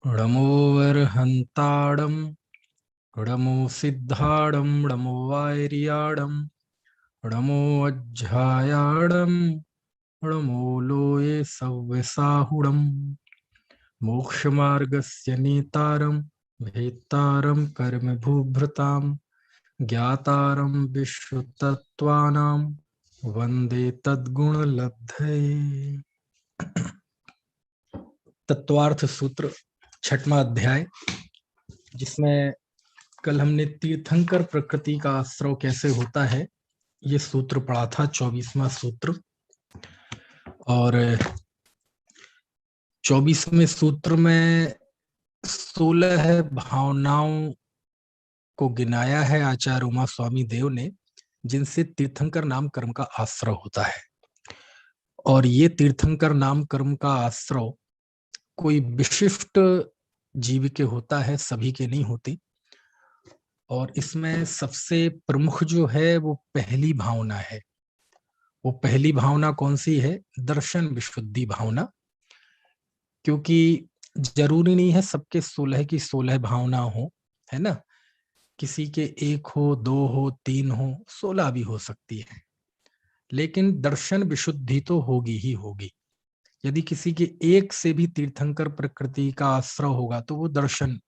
णमो वर्हन्ताडं णमो सिद्धाडं णमो वायर्याडं णमो अज्झायाडं णमो लोये सव्यसाहुडं मोक्षमार्गस्य नेतारं भेत्तारं कर्मभूभृतां ज्ञातारं विश्वतत्त्वानां वन्दे तद्गुणलब्धये। तत्वार्थ सूत्र छठवां अध्याय, जिसमें कल हमने तीर्थंकर प्रकृति का आश्रव कैसे होता है ये सूत्र पढ़ा था, 24वां सूत्र। और 24वें सूत्र में 16 भावनाओं को गिनाया है आचार्य उमा स्वामी देव ने, जिनसे तीर्थंकर नाम कर्म का आश्रव होता है। और ये तीर्थंकर नाम कर्म का आश्रव कोई विशिष्ट जीव के होता है, सभी के नहीं होती। और इसमें सबसे प्रमुख जो है वो पहली भावना है। वो पहली भावना कौन सी है? दर्शन विशुद्धि भावना। क्योंकि जरूरी नहीं है सबके 16 की 16 भावना हो, है ना। किसी के 1 हो, 2 हो, 3 हो, 16 भी हो सकती है, लेकिन दर्शन विशुद्धि तो होगी ही होगी। यदि किसी के 1 से भी तीर्थंकर प्रकृति का आश्रय होगा तो वो दर्शन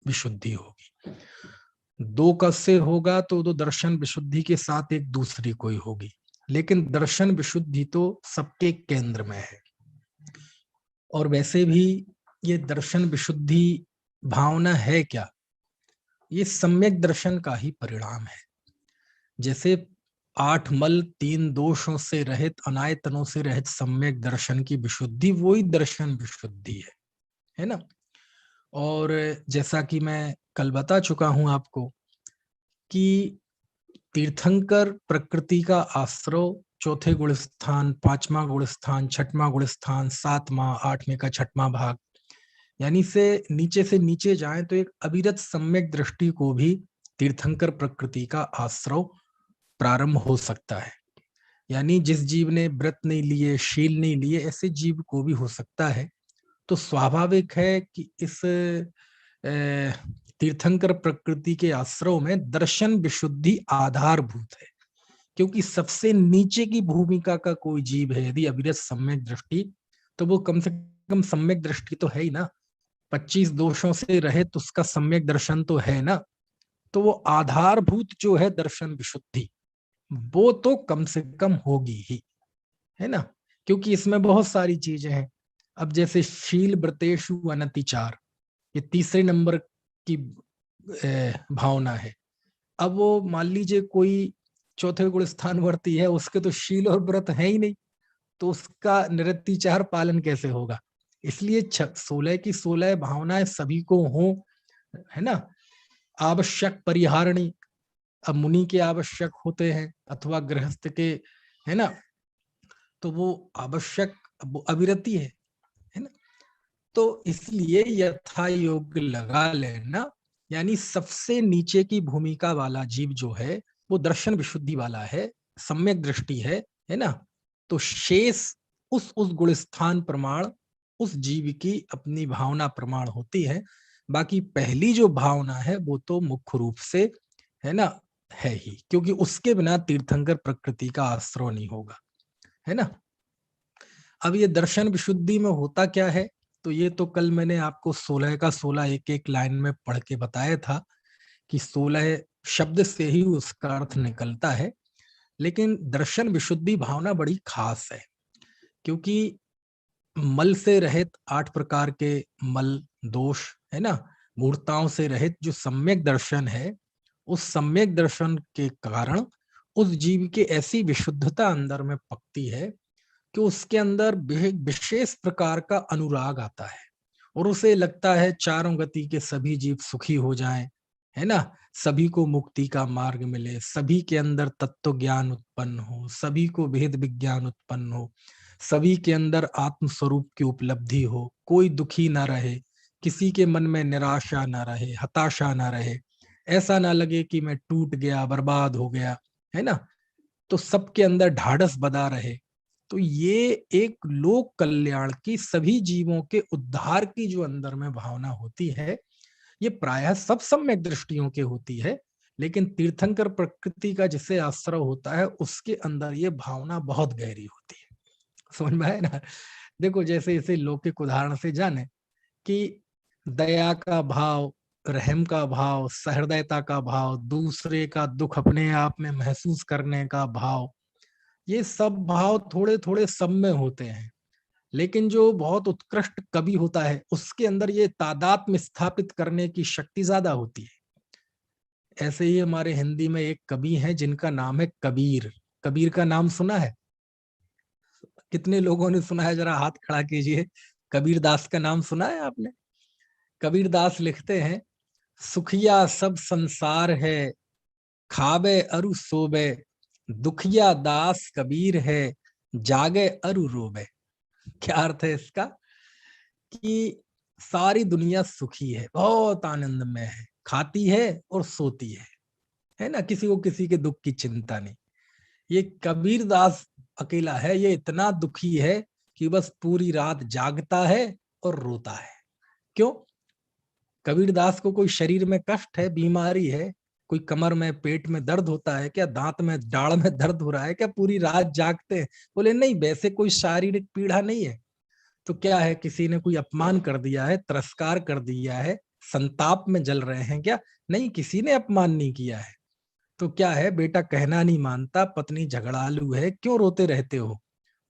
विशुद्धि होगी। 2 का से होगा तो दर्शन विशुद्धि के साथ एक दूसरी कोई होगी, लेकिन दर्शन विशुद्धि तो सबके केंद्र में है। और वैसे भी ये दर्शन विशुद्धि भावना है क्या? ये सम्यक दर्शन का ही परिणाम है। जैसे 8 मल 3 दोषों से रहित, अनायतनों से रहित सम्यक दर्शन की विशुद्धि, वही दर्शन विशुद्धि है ना। और जैसा कि मैं कल बता चुका हूं आपको कि तीर्थंकर प्रकृति का आश्रव चौथे गुण स्थान, 5वां गुण स्थान, 6वां गुण स्थान, 7वां, 8वें का 6वां भाग, यानी से नीचे जाएं तो एक अविरत सम्यक दृष्टि को भी तीर्थंकर प्रकृति का आश्रव प्रारंभ हो सकता है। यानी जिस जीव ने व्रत नहीं लिए, शील नहीं लिए, ऐसे जीव को भी हो सकता है। तो स्वाभाविक है कि इस तीर्थंकर प्रकृति के आश्रव में दर्शन विशुद्धि आधारभूत है। क्योंकि सबसे नीचे की भूमिका का कोई जीव है यदि अविरत सम्यक दृष्टि, तो वो कम से कम सम्यक दृष्टि तो है ही ना। 25 दोषों से रहे तो उसका सम्यक दर्शन तो है ना। तो वो आधारभूत जो है दर्शन विशुद्धि, वो तो कम से कम होगी ही, है ना। क्योंकि इसमें बहुत सारी चीजें हैं। अब जैसे शील व्रतेषु अनतिचार, ये तीसरे नंबर की भावना है। अब वो मान लीजिए कोई चौथे गुण स्थान वर्ती है, उसके तो शील और व्रत है ही नहीं, तो उसका निरतिचार पालन कैसे होगा? इसलिए 16 की 16 भावनाएं सभी को हो, है ना। आवश्यक परिहारणी, अब मुनि के आवश्यक होते हैं अथवा गृहस्थ के, है ना। तो वो आवश्यक वो अविरति है ना। तो इसलिए यथा योग्य लगा लेना, यानी सबसे नीचे की भूमिका वाला जीव जो है वो दर्शन विशुद्धि वाला है, सम्यक दृष्टि है ना। तो शेष उस गुण स्थान प्रमाण उस जीव की अपनी भावना प्रमाण होती है। बाकी पहली जो भावना है वो तो मुख्य रूप से, है ना, है ही, क्योंकि उसके बिना तीर्थंकर प्रकृति का आश्रय नहीं होगा, है ना। अब ये दर्शन विशुद्धि में होता क्या है? तो ये तो कल मैंने आपको 16 का 16 एक एक लाइन में पढ़ के बताया था कि 16 शब्द से ही उसका अर्थ निकलता है। लेकिन दर्शन विशुद्धि भावना बड़ी खास है, क्योंकि मल से रहित 8 प्रकार के मल दोष, है ना, मूर्ताओं से रहित जो सम्यक दर्शन है, उस सम्यक दर्शन के कारण उस जीव की ऐसी विशुद्धता अंदर में पकती है कि उसके अंदर विशेष प्रकार का अनुराग आता है और उसे लगता है चारों गति के सभी जीव सुखी हो जाएं, है ना। सभी को मुक्ति का मार्ग मिले, सभी के अंदर तत्व ज्ञान उत्पन्न हो, सभी को भेद विज्ञान उत्पन्न हो, सभी के अंदर आत्म स्वरूप की उपलब्धि हो, कोई दुखी ना रहे, किसी के मन में निराशा ना रहे, हताशा ना रहे, ऐसा ना लगे कि मैं टूट गया, बर्बाद हो गया, है ना। तो सबके अंदर ढाढ़स बना रहे, तो ये एक लोक कल्याण की, सभी जीवों के उद्धार की जो अंदर में भावना होती है, ये प्रायः सब सम्यक दृष्टियों के होती है, लेकिन तीर्थंकर प्रकृति का जिसे आश्रय होता है उसके अंदर ये भावना बहुत गहरी होती है। समझ में आए ना? देखो जैसे इसे लौकिक उदाहरण से जाने कि दया का भाव, रहम का भाव, सहृदयता का भाव, दूसरे का दुख अपने आप में महसूस करने का भाव, ये सब भाव थोड़े थोड़े सब में होते हैं, लेकिन जो बहुत उत्कृष्ट कवि होता है उसके अंदर ये तादात्म्य स्थापित करने की शक्ति ज्यादा होती है। ऐसे ही हमारे हिंदी में एक कवि हैं जिनका नाम है कबीर। कबीर का नाम सुना है? कितने लोगों ने सुना है? जरा हाथ खड़ा कीजिए। कबीर दास का नाम सुना है आपने? कबीर दास लिखते हैं, सुखिया सब संसार है, खावे अरु सोबे, दुखिया दास कबीर है, जागे अरु रोबे। क्या अर्थ है इसका? कि सारी दुनिया सुखी है, बहुत आनंद में है, खाती है और सोती है ना? किसी को किसी के दुख की चिंता नहीं। ये कबीर दास अकेला है, ये इतना दुखी है कि बस पूरी रात जागता है और रोता है। क्यों? कबीर दास को कोई शरीर में कष्ट है, बीमारी है, कोई कमर में पेट में दर्द होता है क्या, दांत में दाढ़ में दर्द हो रहा है क्या, पूरी रात जागते हैं? बोले नहीं, वैसे कोई शारीरिक पीड़ा नहीं है। तो क्या है, किसी ने कोई अपमान कर दिया है, तिरस्कार कर दिया है, संताप में जल रहे हैं क्या? नहीं, किसी ने अपमान नहीं किया है। तो क्या है, बेटा कहना नहीं मानता, पत्नी झगड़ालू है, क्यों रोते रहते हो?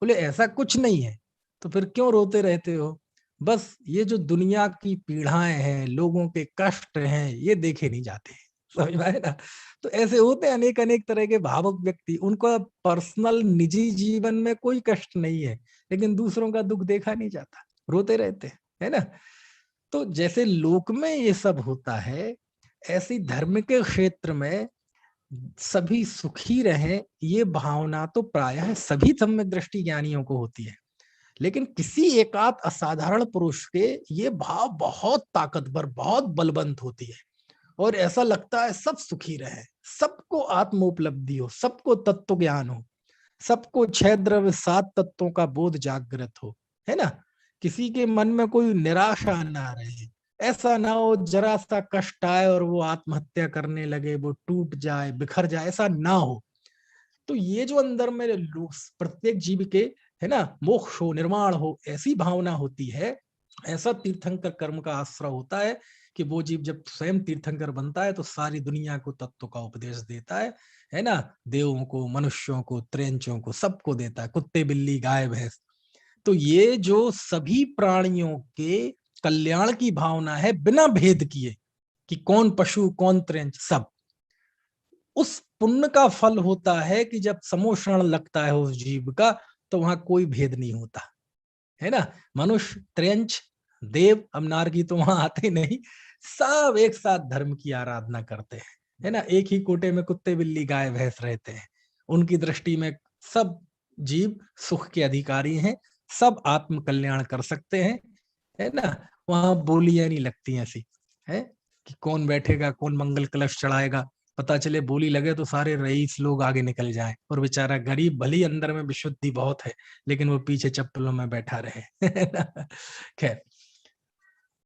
बोले ऐसा कुछ नहीं है। तो फिर क्यों रोते रहते हो? बस ये जो दुनिया की पीड़ाएं हैं, लोगों के कष्ट हैं, ये देखे नहीं जाते। समझ में आए ना? तो ऐसे होते हैं अनेक अनेक तरह के भावुक व्यक्ति, उनका पर्सनल निजी जीवन में कोई कष्ट नहीं है, लेकिन दूसरों का दुख देखा नहीं जाता, रोते रहते हैं, है ना? तो जैसे लोक में ये सब होता है, ऐसी धर्म के क्षेत्र में सभी सुखी रहें, ये भावना तो प्रायः सभी सम्यक दृष्टि ज्ञानियों को होती है। लेकिन किसी एकाध असाधारण पुरुष के ये भाव बहुत ताकतवर, बहुत बलवंत होती है, और ऐसा लगता है सब सुखी रहे, सबको आत्मोपलब्धि हो, सबको तत्व ज्ञान हो, सबको छह द्रव्य सात तत्वों का बोध जागृत हो, है ना? किसी के मन में कोई निराशा ना रहे, ऐसा ना हो जरा सा कष्ट आए और वो आत्महत्या करने लगे, वो टूट जाए, बिखर जाए, ऐसा ना हो। तो ये जो अंदर में प्रत्येक जीव के, है ना, मोक्ष हो, निर्माण हो, ऐसी भावना होती है, ऐसा तीर्थंकर कर्म का आश्रय होता है कि वो जीव जब स्वयं तीर्थंकर बनता है तो सारी दुनिया को तत्व का उपदेश देता है ना? देवों को, मनुष्यों को, त्रेंचों को, सबको देता है, कुत्ते बिल्ली गाय भैंस। तो ये जो सभी प्राणियों के कल्याण की भावना है, बिना भेद किए कि कौन पशु कौन त्रेंच, सब उस पुण्य का फल होता है कि जब समोषण लगता है उस जीव का, तो वहां कोई भेद नहीं होता, है ना? मनुष्य, त्रेंच, देव, अब नारकी तो वहां आते नहीं, सब एक साथ धर्म की आराधना करते हैं, है ना? एक ही कोटे में कुत्ते बिल्ली गाय भैंस रहते हैं। उनकी दृष्टि में सब जीव सुख के अधिकारी हैं, सब आत्म कल्याण कर सकते हैं, है ना? वहां बोलियां नहीं लगती ऐसी, है कि कौन बैठेगा, कौन मंगल कलश चढ़ाएगा। पता चले बोली लगे तो सारे रईस लोग आगे निकल जाएं, और बेचारा गरीब भली अंदर में विशुद्धि बहुत है, लेकिन वो पीछे चप्पलों में बैठा रहे। खैर,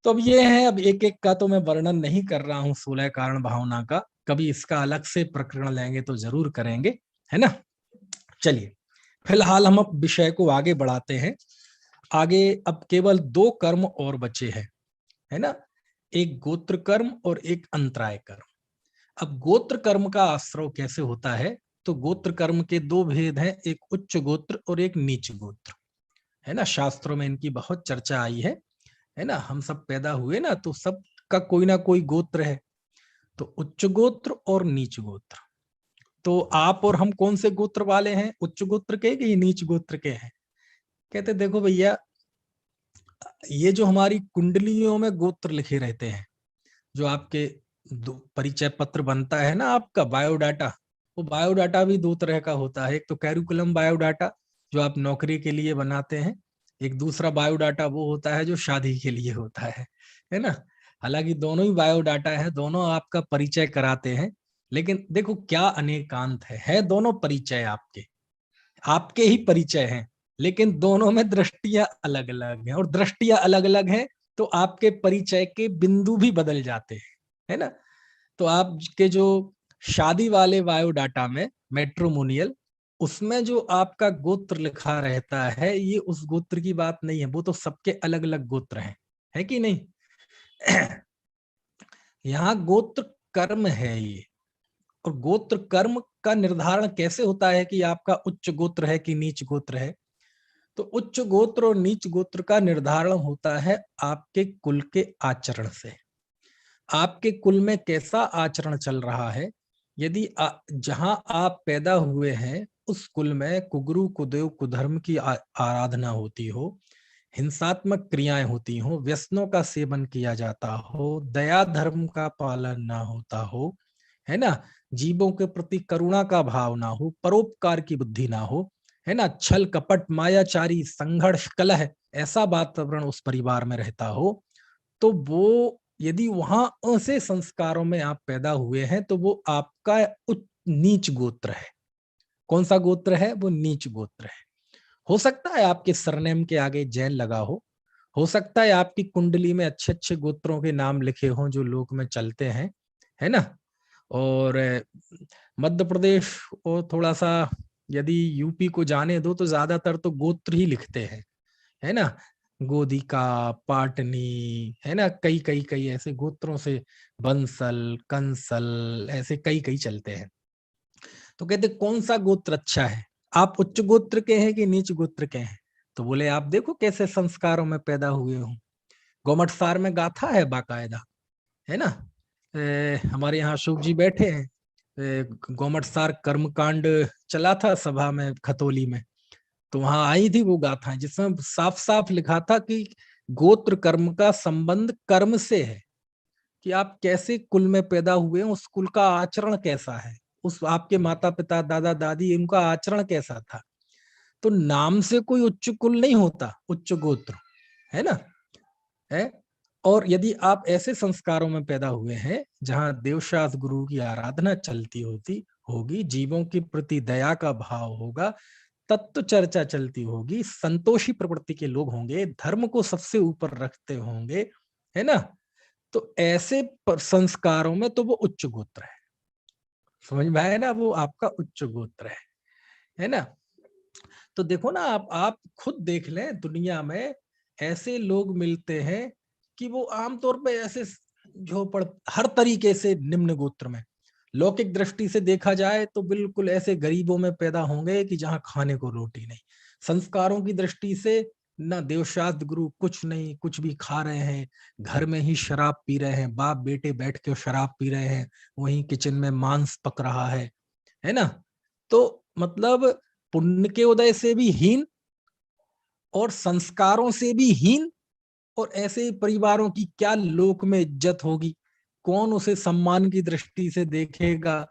तो अब ये है, अब एक एक का तो मैं वर्णन नहीं कर रहा हूं, 16 कारण भावना का, कभी इसका अलग से प्रकरण लेंगे तो जरूर करेंगे, है ना? चलिए, फिलहाल हम अब विषय को आगे बढ़ाते हैं। आगे अब केवल 2 कर्म और बचे हैं, है ना? एक गोत्र कर्म और एक अंतराय कर्म। अब गोत्र कर्म का आश्रय कैसे होता है? तो गोत्र कर्म के 2 भेद हैं, एक उच्च गोत्र और एक नीच गोत्र, है ना? शास्त्रों में इनकी बहुत चर्चा आई है ना? हम सब पैदा हुए ना, तो सब का कोई ना कोई गोत्र है, तो उच्च गोत्र और नीच गोत्र। तो आप और हम कौन से गोत्र वाले हैं, उच्च गोत्र के कि नीच गोत्र के हैं? कहते देखो भैया, ये जो हमारी कुंडलियों में गोत्र लिखे रहते हैं, जो आपके परिचय पत्र बनता है ना, आपका बायोडाटा, वो बायोडाटा भी 2 तरह का होता है। एक तो कैरिकुलम बायोडाटा जो आप नौकरी के लिए बनाते हैं, एक दूसरा बायोडाटा वो होता है जो शादी के लिए होता है ना? हालांकि दोनों ही बायोडाटा है, दोनों आपका परिचय कराते हैं, लेकिन देखो क्या अनेकांत है दोनों परिचय आपके आपके ही परिचय हैं, लेकिन दोनों में दृष्टियां अलग अलग हैं, और दृष्टियां अलग अलग हैं तो आपके परिचय के बिंदु भी बदल जाते हैं, है ना। तो आपके जो शादी वाले बायोडाटा में मैट्रिमोनियल, उसमें जो आपका गोत्र लिखा रहता है, ये उस गोत्र की बात नहीं है, वो तो सबके अलग अलग गोत्र हैं, है कि नहीं। यहाँ गोत्र कर्म है ये। और गोत्र कर्म का निर्धारण कैसे होता है कि आपका उच्च गोत्र है कि नीच गोत्र है। तो उच्च गोत्र और नीच गोत्र का निर्धारण होता है आपके कुल के आचरण से। आपके कुल में कैसा आचरण चल रहा है। यदि जहां आप पैदा हुए हैं उस कुल में कुगुरु कुदेव कुधर्म की आराधना होती हो, हिंसात्मक क्रियाएं होती हो, व्यसनों का सेवन किया जाता हो, दया धर्म का पालन ना होता हो, है ना, जीवों के प्रति करुणा का भाव ना हो, परोपकार की बुद्धि ना हो, है ना, छल कपट मायाचारी संघर्ष कलह ऐसा वातावरण उस परिवार में रहता हो, तो वो यदि वहां ऐसे संस्कारों में आप पैदा हुए हैं तो वो आपका नीच गोत्र है। कौन सा गोत्र है? वो नीच गोत्र है। हो सकता है आपके सरनेम के आगे जैन लगा हो सकता है आपकी कुंडली में अच्छे अच्छे गोत्रों के नाम लिखे हों जो लोक में चलते हैं, है ना। और मध्य प्रदेश और थोड़ा सा यदि यूपी को जाने दो तो ज्यादातर तो गोत्र ही लिखते हैं, है ना। गोदिका, पाटनी, है ना, कई कई कई ऐसे गोत्रों से, बंसल, कंसल, ऐसे कई कई चलते हैं। तो कहते कौन सा गोत्र अच्छा है, आप उच्च गोत्र के हैं कि नीच गोत्र के हैं। तो बोले आप देखो कैसे संस्कारों में पैदा हुए हो। गोमटसार में गाथा है बाकायदा, है ना। हमारे यहाँ अशोक जी बैठे हैं। गोमटसार कर्मकांड चला था सभा में खतौली में, तो वहां आई थी वो गाथा जिसमें साफ साफ लिखा था कि गोत्र कर्म का संबंध कर्म से है, कि आप कैसे कुल में पैदा हुए हैं, उस कुल का आचरण कैसा है, उस आपके माता पिता दादा दादी उनका आचरण कैसा था। तो नाम से कोई उच्च कुल नहीं होता, उच्च गोत्र, है ना, है। और यदि आप ऐसे संस्कारों में पैदा हुए हैं जहां देवशास्त्र गुरु की आराधना चलती होती होगी, जीवों के प्रति दया का भाव होगा, तत्व चर्चा चलती होगी, संतोषी प्रवृत्ति के लोग होंगे, धर्म को सबसे ऊपर रखते होंगे, है ना, तो ऐसे संस्कारों में तो वो उच्च गोत्र है। समझ में आया ना, वो आपका उच्च गोत्र है ना। तो देखो ना, आप खुद देख लें, दुनिया में ऐसे लोग मिलते हैं कि वो आमतौर पे ऐसे झोपड़ हर तरीके से निम्न गोत्र में, लौकिक दृष्टि से देखा जाए तो बिल्कुल ऐसे गरीबों में पैदा होंगे कि जहां खाने को रोटी नहीं। संस्कारों की दृष्टि से ना देवशास्त्र गुरु कुछ नहीं, कुछ भी खा रहे हैं, घर में ही शराब पी रहे हैं, बाप बेटे बैठ के शराब पी रहे हैं, वहीं किचन में मांस पक रहा है ना। तो मतलब पुण्य के उदय से भी हीन और संस्कारों से भी हीन, और ऐसे परिवारों की क्या लोक में इज्जत होगी, कौन उसे सम्मान की दृष्टि से देखेगा।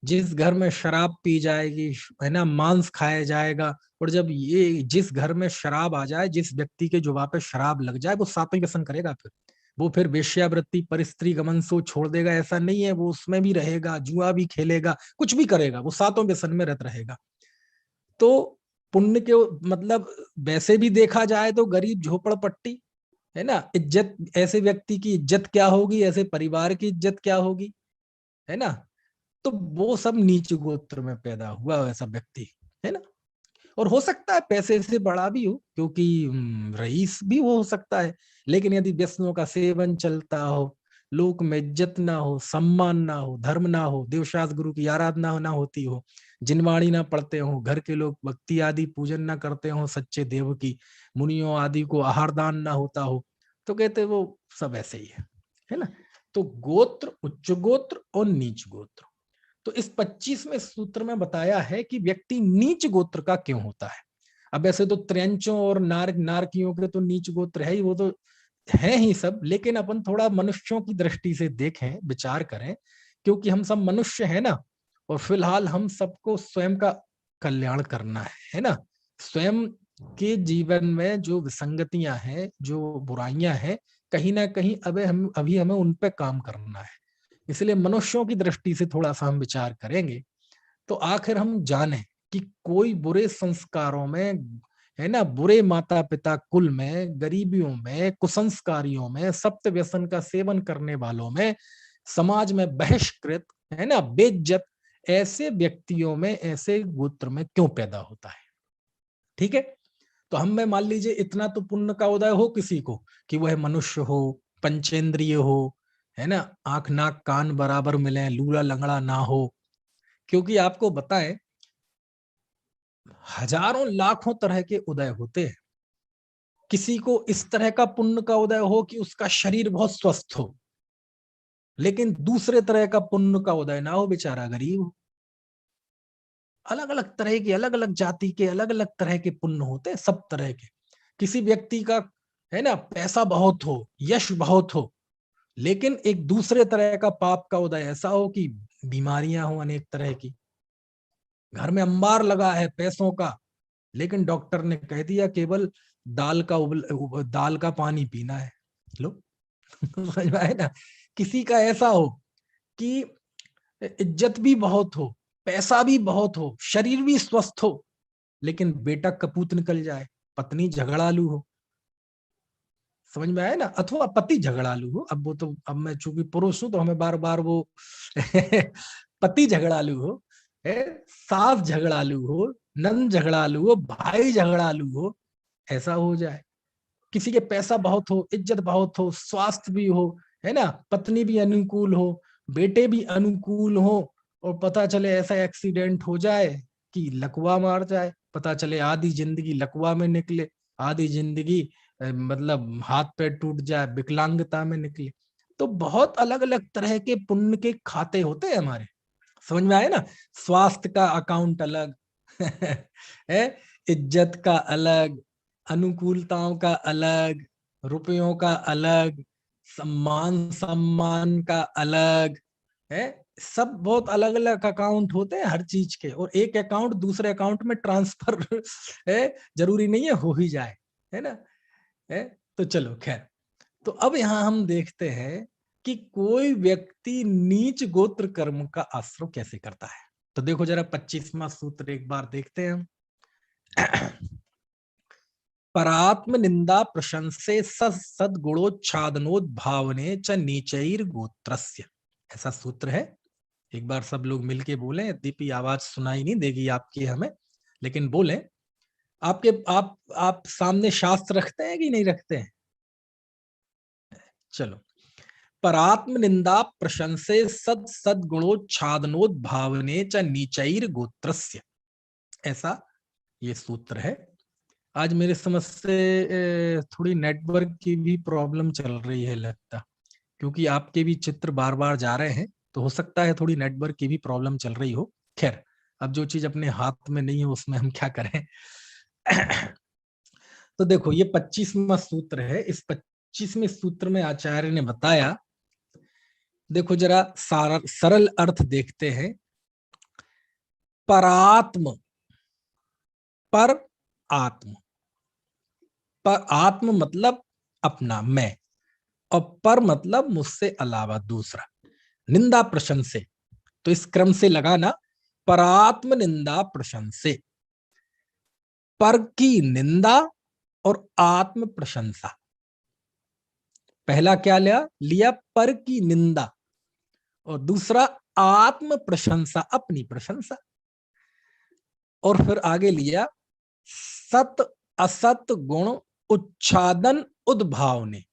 जिस घर में शराब पी जाएगी, है ना, मांस खाया जाएगा, और जब ये जिस घर में शराब आ जाए, जिस व्यक्ति के जुबान पे शराब लग जाए, वो सातों व्यसन करेगा। फिर वो फिर वेश्यावृत्ति परिस्त्री गमन सो छोड़ देगा ऐसा नहीं है, वो उसमें भी रहेगा, जुआ भी खेलेगा, कुछ भी करेगा, वो सातों व्यसन में रत रहेगा। तो पुण्य के मतलब वैसे भी देखा जाए तो गरीब झोपड़पट्टी, है ना, इज्जत, ऐसे व्यक्ति की इज्जत क्या होगी, ऐसे परिवार की इज्जत क्या होगी, है ना। तो वो सब नीच गोत्र में पैदा हुआ वैसा व्यक्ति, है ना। और हो सकता है पैसे से बड़ा भी हो, क्योंकि रईस भी वो हो सकता है। लेकिन यदि व्यसनों का सेवन चलता हो, लोक में इज्जत ना हो, सम्मान ना हो, धर्म ना हो, देवशास्त्र गुरु की आराधना ना होती हो, जिनवाणी ना पढ़ते हो, घर के लोग भक्ति आदि पूजन ना करते हो सच्चे देव की, मुनियों आदि को आहार दान ना होता हो, तो कहते वो सब ऐसे ही है ना। तो गोत्र, उच्च गोत्र और नीच गोत्र। तो इस 25वें सूत्र में बताया है कि व्यक्ति नीच गोत्र का क्यों होता है। अब ऐसे तो त्रयंचों और नारकियों के तो नीच गोत्र है ही, वो तो है ही सब, लेकिन अपन थोड़ा मनुष्यों की दृष्टि से देखें, विचार करें, क्योंकि हम सब मनुष्य हैं ना, और फिलहाल हम सबको स्वयं का कल्याण करना है ना। स्वयं के जीवन में जो विसंगतियां हैं, जो बुराइयां हैं, कहीं ना कहीं अभी हमें उन पे काम करना है। इसलिए मनुष्यों की दृष्टि से थोड़ा सा हम विचार करेंगे तो आखिर हम जाने कि कोई बुरे संस्कारों में है ना, बुरे माता पिता कुल में, गरीबियों में, कुसंस्कारियों में, सप्त व्यसन का सेवन करने वालों में, समाज में बहिष्कृत, है ना, बेइज्जत, ऐसे व्यक्तियों में, ऐसे गोत्र में क्यों पैदा होता है? ठीक है, तो हम में मान लीजिए इतना तो पुण्य का उदय हो किसी को कि वह मनुष्य हो, पंचेंद्रिय हो, है ना, आंख नाक कान बराबर मिले, लूला लंगड़ा ना हो। क्योंकि आपको बताएं, हजारों लाखों तरह के उदय होते हैं। किसी को इस तरह का पुण्य का उदय हो कि उसका शरीर बहुत स्वस्थ हो, लेकिन दूसरे तरह का पुण्य का उदय ना हो, बेचारा गरीब हो। अलग अलग तरह के, अलग अलग जाति के, अलग अलग तरह के पुण्य होते हैं, सब तरह के। किसी व्यक्ति का, है ना, पैसा बहुत हो, यश बहुत हो, लेकिन एक दूसरे तरह का पाप का उदय ऐसा हो कि बीमारियां हो अनेक तरह की। घर में अंबार लगा है पैसों का, लेकिन डॉक्टर ने कह दिया केवल दाल का पानी पीना है। लो समझ में आए ना। किसी का ऐसा हो कि इज्जत भी बहुत हो, पैसा भी बहुत हो, शरीर भी स्वस्थ हो, लेकिन बेटा कपूत निकल जाए, पत्नी झगड़ालू हो। समझ में आया ना। अथवा पति झगड़ालू हो, अब वो तो, अब मैं चूंकि पुरुष हूं तो हमें बार बार वो पति झगड़ालू हो, है, सास झगड़ालू हो, नंद झगड़ालू हो, भाई झगड़ालू हो, ऐसा हो जाए। किसी के पैसा बहुत हो, इज्जत बहुत हो, स्वास्थ्य भी हो, है ना, पत्नी भी अनुकूल हो, बेटे भी अनुकूल हो, और पता चले ऐसा एक्सीडेंट हो जाए कि लकवा मार जाए, पता चले आधी जिंदगी लकवा में निकले, आधी जिंदगी मतलब हाथ पैर टूट जाए, विकलांगता में निकले। तो बहुत अलग अलग तरह के पुण्य के खाते होते हैं हमारे। समझ में आए ना। स्वास्थ्य का अकाउंट अलग है, इज्जत का अलग, अनुकूलताओं का अलग, रुपयों का अलग, सम्मान का अलग है। सब बहुत अलग अलग अकाउंट होते हैं हर चीज के, और एक अकाउंट दूसरे अकाउंट में ट्रांसफर है, जरूरी नहीं है हो ही जाए, है ना। है, तो चलो खैर। तो अब यहां हम देखते हैं कि कोई व्यक्ति नीच गोत्र कर्म का आश्रय कैसे करता है। तो देखो जरा 25वां सूत्र एक बार देखते हैं हम। परात्म निंदा प्रशंसे सद्गुणोच्छादनोद्भावने च नीचैर गोत्रस्य, ऐसा सूत्र है। एक बार सब लोग मिलके बोलें, यद्यपि आवाज सुनाई नहीं देगी आपकी हमें, लेकिन बोलें। आपके आप सामने शास्त्र रखते हैं कि नहीं रखते हैं? चलो। परात्म निंदा प्रशंसे सद्गुणोच्छादनोद्भावने च नीचैर गोत्रस्य, ऐसा ये सूत्र है। आज मेरे समझ से थोड़ी नेटवर्क की भी प्रॉब्लम चल रही है लगता, क्योंकि आपके भी चित्र बार बार जा रहे हैं, तो हो सकता है थोड़ी नेटवर्क की भी प्रॉब्लम चल रही हो। खैर, अब जो चीज अपने हाथ में नहीं है उसमें हम क्या करें। तो देखो ये 25वां सूत्र है। इस 25वें सूत्र में आचार्य ने बताया, देखो जरा सारा सरल अर्थ देखते हैं। परात्म, पर आत्म, पर आत्म मतलब अपना, मैं, और पर मतलब मुझसे अलावा दूसरा। निंदा प्रशंसे, तो इस क्रम से लगाना, परात्म निंदा प्रशंसे, पर की निंदा और आत्म प्रशंसा। पहला क्या लिया लिया, पर की निंदा, और दूसरा आत्म प्रशंसा, अपनी प्रशंसा। और फिर आगे लिया सत असत गुण उच्छादन उद्भावने।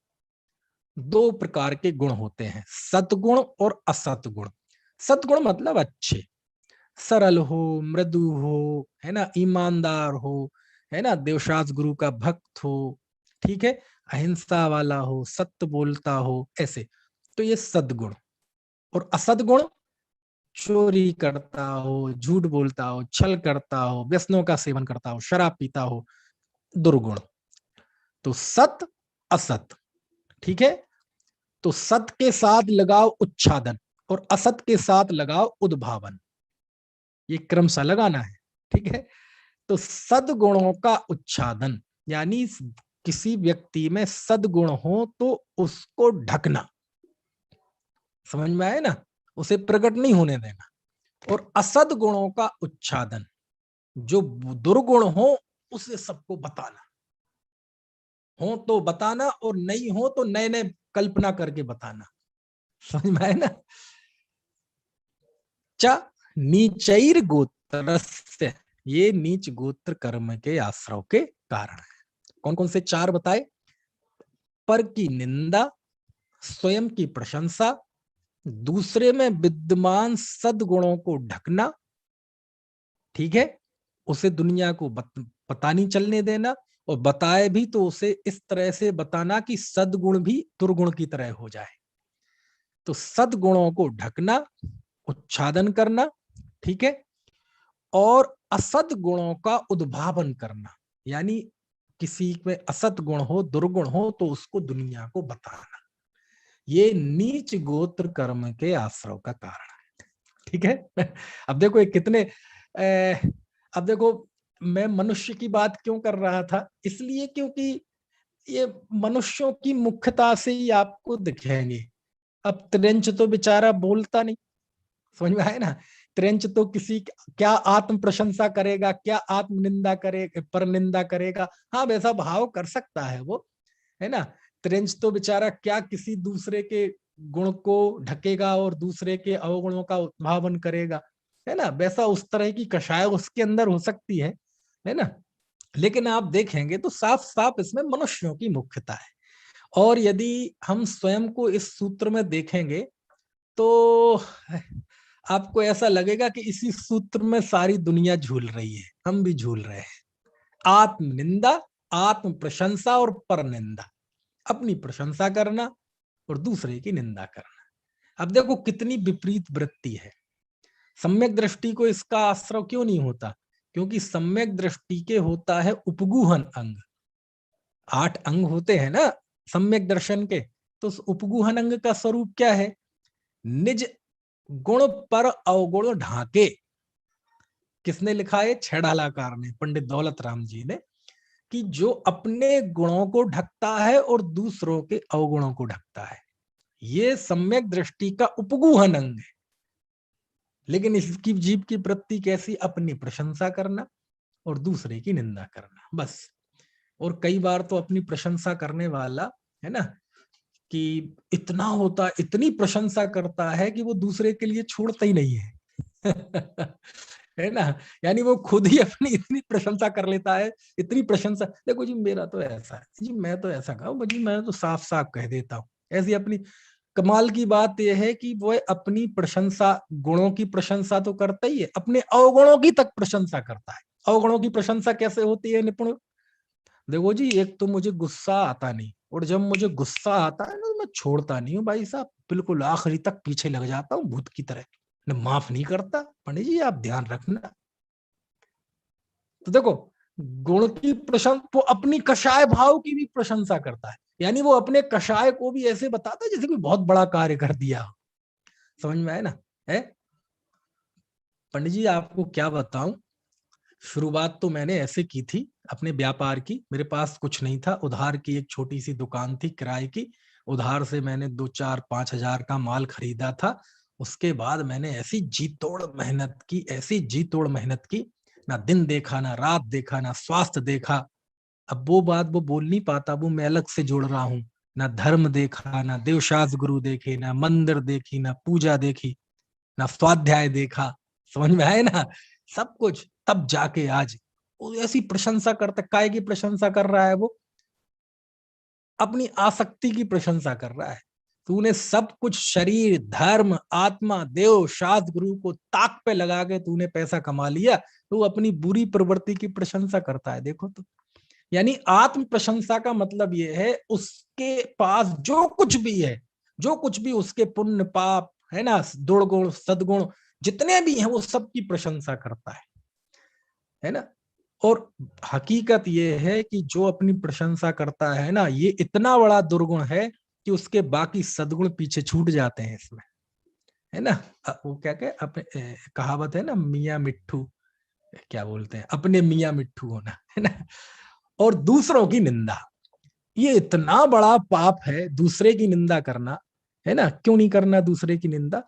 दो प्रकार के गुण होते हैं, सतगुण और असत गुण। सतगुण मतलब अच्छे, सरल हो, मृदु हो, है ना, ईमानदार हो, है ना, देवशास गुरु का भक्त हो, ठीक है, अहिंसा वाला हो, सत्य बोलता हो, ऐसे। तो ये सद्गुण। और असद्गुण, चोरी करता हो, झूठ बोलता हो, छल करता हो, व्यसनों का सेवन करता हो, शराब पीता हो, दुर्गुण। तो सत असत, ठीक है। तो सत के साथ लगाओ उच्छादन, और असत के साथ लगाओ उद्भावन, ये क्रम सा लगाना है, ठीक है। तो सद्गुणों का उच्छादन, यानी किसी व्यक्ति में सद्गुण हो तो उसको ढकना, समझ में आए ना, उसे प्रकट नहीं होने देना। और असद गुणों का उच्छादन, जो दुर्गुण हो उसे सबको बताना, हो तो बताना और नहीं हो तो नए नए कल्पना करके बताना। समझ में आए ना। च नीचैर गोत्रस्य, ये नीच गोत्र कर्म के आश्रव के कारण है। कौन कौन से चार बताए? पर की निंदा, स्वयं की प्रशंसा, दूसरे में विद्यमान सद्गुणों को ढकना, ठीक है, उसे दुनिया को पता नहीं चलने देना, और बताए भी तो उसे इस तरह से बताना कि सद्गुण भी दुर्गुण की तरह हो जाए। तो सद्गुणों को ढकना, उच्छादन करना, ठीक है, और असद गुणों का उद्भावन करना, यानी किसी में असत गुण हो, दुर्गुण हो तो उसको दुनिया को बताना, ये नीच गोत्र कर्म के आश्रव का कारण है। ठीक है। अब देखो ये कितने अब देखो मैं मनुष्य की बात क्यों कर रहा था, इसलिए क्योंकि ये मनुष्यों की मुख्यता से ही आपको दिखेंगे। अब त्रिंच तो बेचारा बोलता नहीं, समझ में आए ना। त्रिंच तो किसी क्या आत्म प्रशंसा करेगा, क्या आत्म निंदा करेगा, पर निंदा करेगा। हाँ वैसा भाव कर सकता है वो, है ना। त्रिंच तो बेचारा क्या किसी दूसरे के गुण को ढकेगा और दूसरे के अवगुणों का उद्भावन करेगा, है ना। वैसा उस तरह की कषाय उसके अंदर हो सकती है ना। लेकिन आप देखेंगे तो साफ साफ इसमें मनुष्यों की मुख्यता है। और यदि हम स्वयं को इस सूत्र में देखेंगे तो आपको ऐसा लगेगा कि इसी सूत्र में सारी दुनिया झूल रही है, हम भी झूल रहे हैं। आत्म निंदा, आत्म प्रशंसा और पर निंदा, अपनी प्रशंसा करना और दूसरे की निंदा करना। अब देखो कितनी विपरीत वृत्ति है। सम्यक दृष्टि को इसका आश्रय क्यों नहीं होता? क्योंकि सम्यक दृष्टि के होता है उपगूहन अंग। 8 अंग होते हैं ना सम्यक दर्शन के, तो उस उपगूहन अंग का स्वरूप क्या है? निज गुण पर अवगुण ढाके। किसने लिखा है? छेड़ालाकार ने, पंडित दौलत राम जी ने, कि जो अपने गुणों को ढकता है और दूसरों के अवगुणों को ढकता है, ये सम्यक दृष्टि का उपगूहन अंग है। लेकिन इसकी जीव की वृत्ति कैसी? अपनी प्रशंसा करना और दूसरे की निंदा करना, बस। और कई बार तो अपनी प्रशंसा करने वाला, है ना, कि इतना होता, इतनी प्रशंसा करता है कि वो दूसरे के लिए छोड़ता ही नहीं है। है ना। यानी वो खुद ही अपनी इतनी प्रशंसा कर लेता है, इतनी प्रशंसा, देखो जी मेरा तो ऐसा है जी, मैं तो ऐसा कहूँ जी, मैं तो साफ साफ कह देता हूँ ऐसी अपनी। कमाल की बात यह है कि वो अपनी प्रशंसा, गुणों की प्रशंसा तो करता ही है, अपने अवगुणों की तक प्रशंसा करता है। अवगुणों की प्रशंसा कैसे होती है निपुण? देखो जी, एक तो मुझे गुस्सा आता नहीं, और जब मुझे गुस्सा आता है ना, मैं छोड़ता नहीं हूँ भाई साहब, बिल्कुल आखिरी तक पीछे लग जाता हूँ भूत की तरह, मैं माफ नहीं करता। पंडित जी आप ध्यान रखना। तो देखो, गुण की प्रशंसा, वो अपनी कषाय भाव की भी प्रशंसा करता है, यानी वो अपने कषाय को भी ऐसे बताता है जैसे कोई बहुत बड़ा कार्य कर दिया हो। समझ में आए ना? है पंडित जी, आपको क्या बताऊं, शुरुआत तो मैंने ऐसे की थी अपने व्यापार की। मेरे पास कुछ नहीं था, उधार की एक छोटी सी दुकान थी किराए की, उधार से मैंने 2 4 5 हजार का माल खरीदा था। उसके बाद मैंने ऐसी जी तोड़ मेहनत की, ऐसी जी तोड़ मेहनत की, ना दिन देखा, ना रात देखा, ना स्वास्थ्य देखा। अब वो बात वो बोल नहीं पाता, वो मैं अलग से जोड़ रहा हूँ। ना धर्म देखा, ना देवशास्त्र गुरु देखे, ना मंदिर देखी, ना पूजा देखी, ना स्वाध्याय देखा। समझ में आए ना? सब कुछ तब जाके आज वो ऐसी प्रशंसा करता, काय की प्रशंसा कर रहा है वो? अपनी आसक्ति की प्रशंसा कर रहा है। तूने सब कुछ, शरीर, धर्म, आत्मा, देव, शास्त्र, गुरु को ताक पे लगा के तूने पैसा कमा लिया, तो अपनी बुरी प्रवृत्ति की प्रशंसा करता है। देखो तो, यानी आत्म प्रशंसा का मतलब यह है उसके पास जो कुछ भी है, जो कुछ भी उसके पुण्य पाप है ना, दुर्गुण सदगुण जितने भी हैं, वो सबकी प्रशंसा करता है ना। और हकीकत ये है कि जो अपनी प्रशंसा करता है ना, ये इतना बड़ा दुर्गुण है कि उसके बाकी सदगुण पीछे छूट जाते हैं इसमें, है ना। वो क्या क्या अपने कहावत है ना, मियाँ मिट्ठू, क्या बोलते हैं, अपने मियाँ मिट्ठू होना, है ना। और दूसरों की निंदा, ये इतना बड़ा पाप है, दूसरे की निंदा करना, है ना। क्यों नहीं करना दूसरे की निंदा?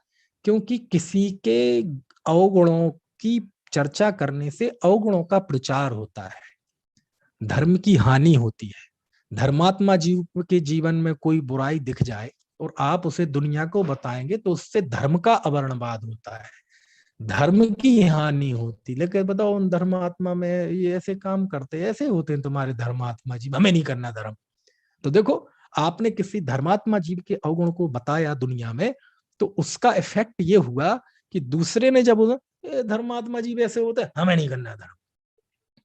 क्योंकि किसी के अवगुणों की चर्चा करने से अवगुणों का प्रचार होता है। धर्म की हानि होती है। धर्मात्मा जीव के जीवन में कोई बुराई दिख जाए और आप उसे दुनिया को बताएंगे तो उससे धर्म का अवर्णवाद होता है, धर्म की हानि होती। लेकिन बताओ उन धर्मात्मा में ये ऐसे काम करते हैं, ऐसे होते हैं तुम्हारे धर्मात्मा जीव, हमें नहीं करना धर्म। तो देखो, आपने किसी धर्मात्मा जीव के अवगुण को बताया दुनिया में, तो उसका इफेक्ट ये हुआ कि दूसरे ने जब बोला धर्मात्मा जीव ऐसे होते हैं, हमें नहीं करना धर्म,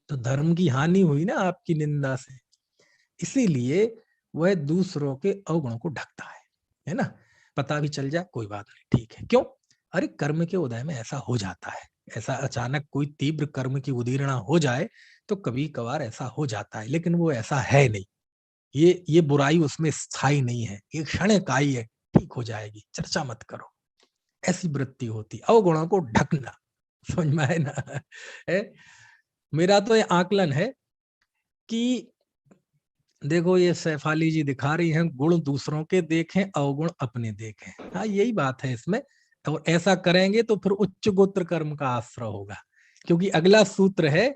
तो धर्म की हानि हुई ना आपकी निंदा से। इसीलिए वह दूसरों के अवगुणों को ढकता है ना। पता भी चल जाए कोई बात नहीं, ठीक है, क्यों? अरे कर्म के उदय में ऐसा हो जाता है, ऐसा अचानक कोई तीव्र कर्म की उदीरणा हो जाए तो कभी कभार ऐसा हो जाता है, लेकिन वो ऐसा है नहीं। ये बुराई उसमें स्थायी नहीं है, एक क्षणिकाई है, ठीक हो जाएगी, चर्चा मत करो, ऐसी वृत्ति होती। अवगुणों को ढकना, समझ में आए ना? है? मेरा तो ये आकलन है कि देखो, ये सैफाली जी दिखा रही हैं, गुण दूसरों के देखें, अवगुण अपने देखें। हाँ, यही बात है इसमें। और ऐसा करेंगे तो फिर उच्च गोत्र कर्म का आश्रय होगा, क्योंकि अगला सूत्र है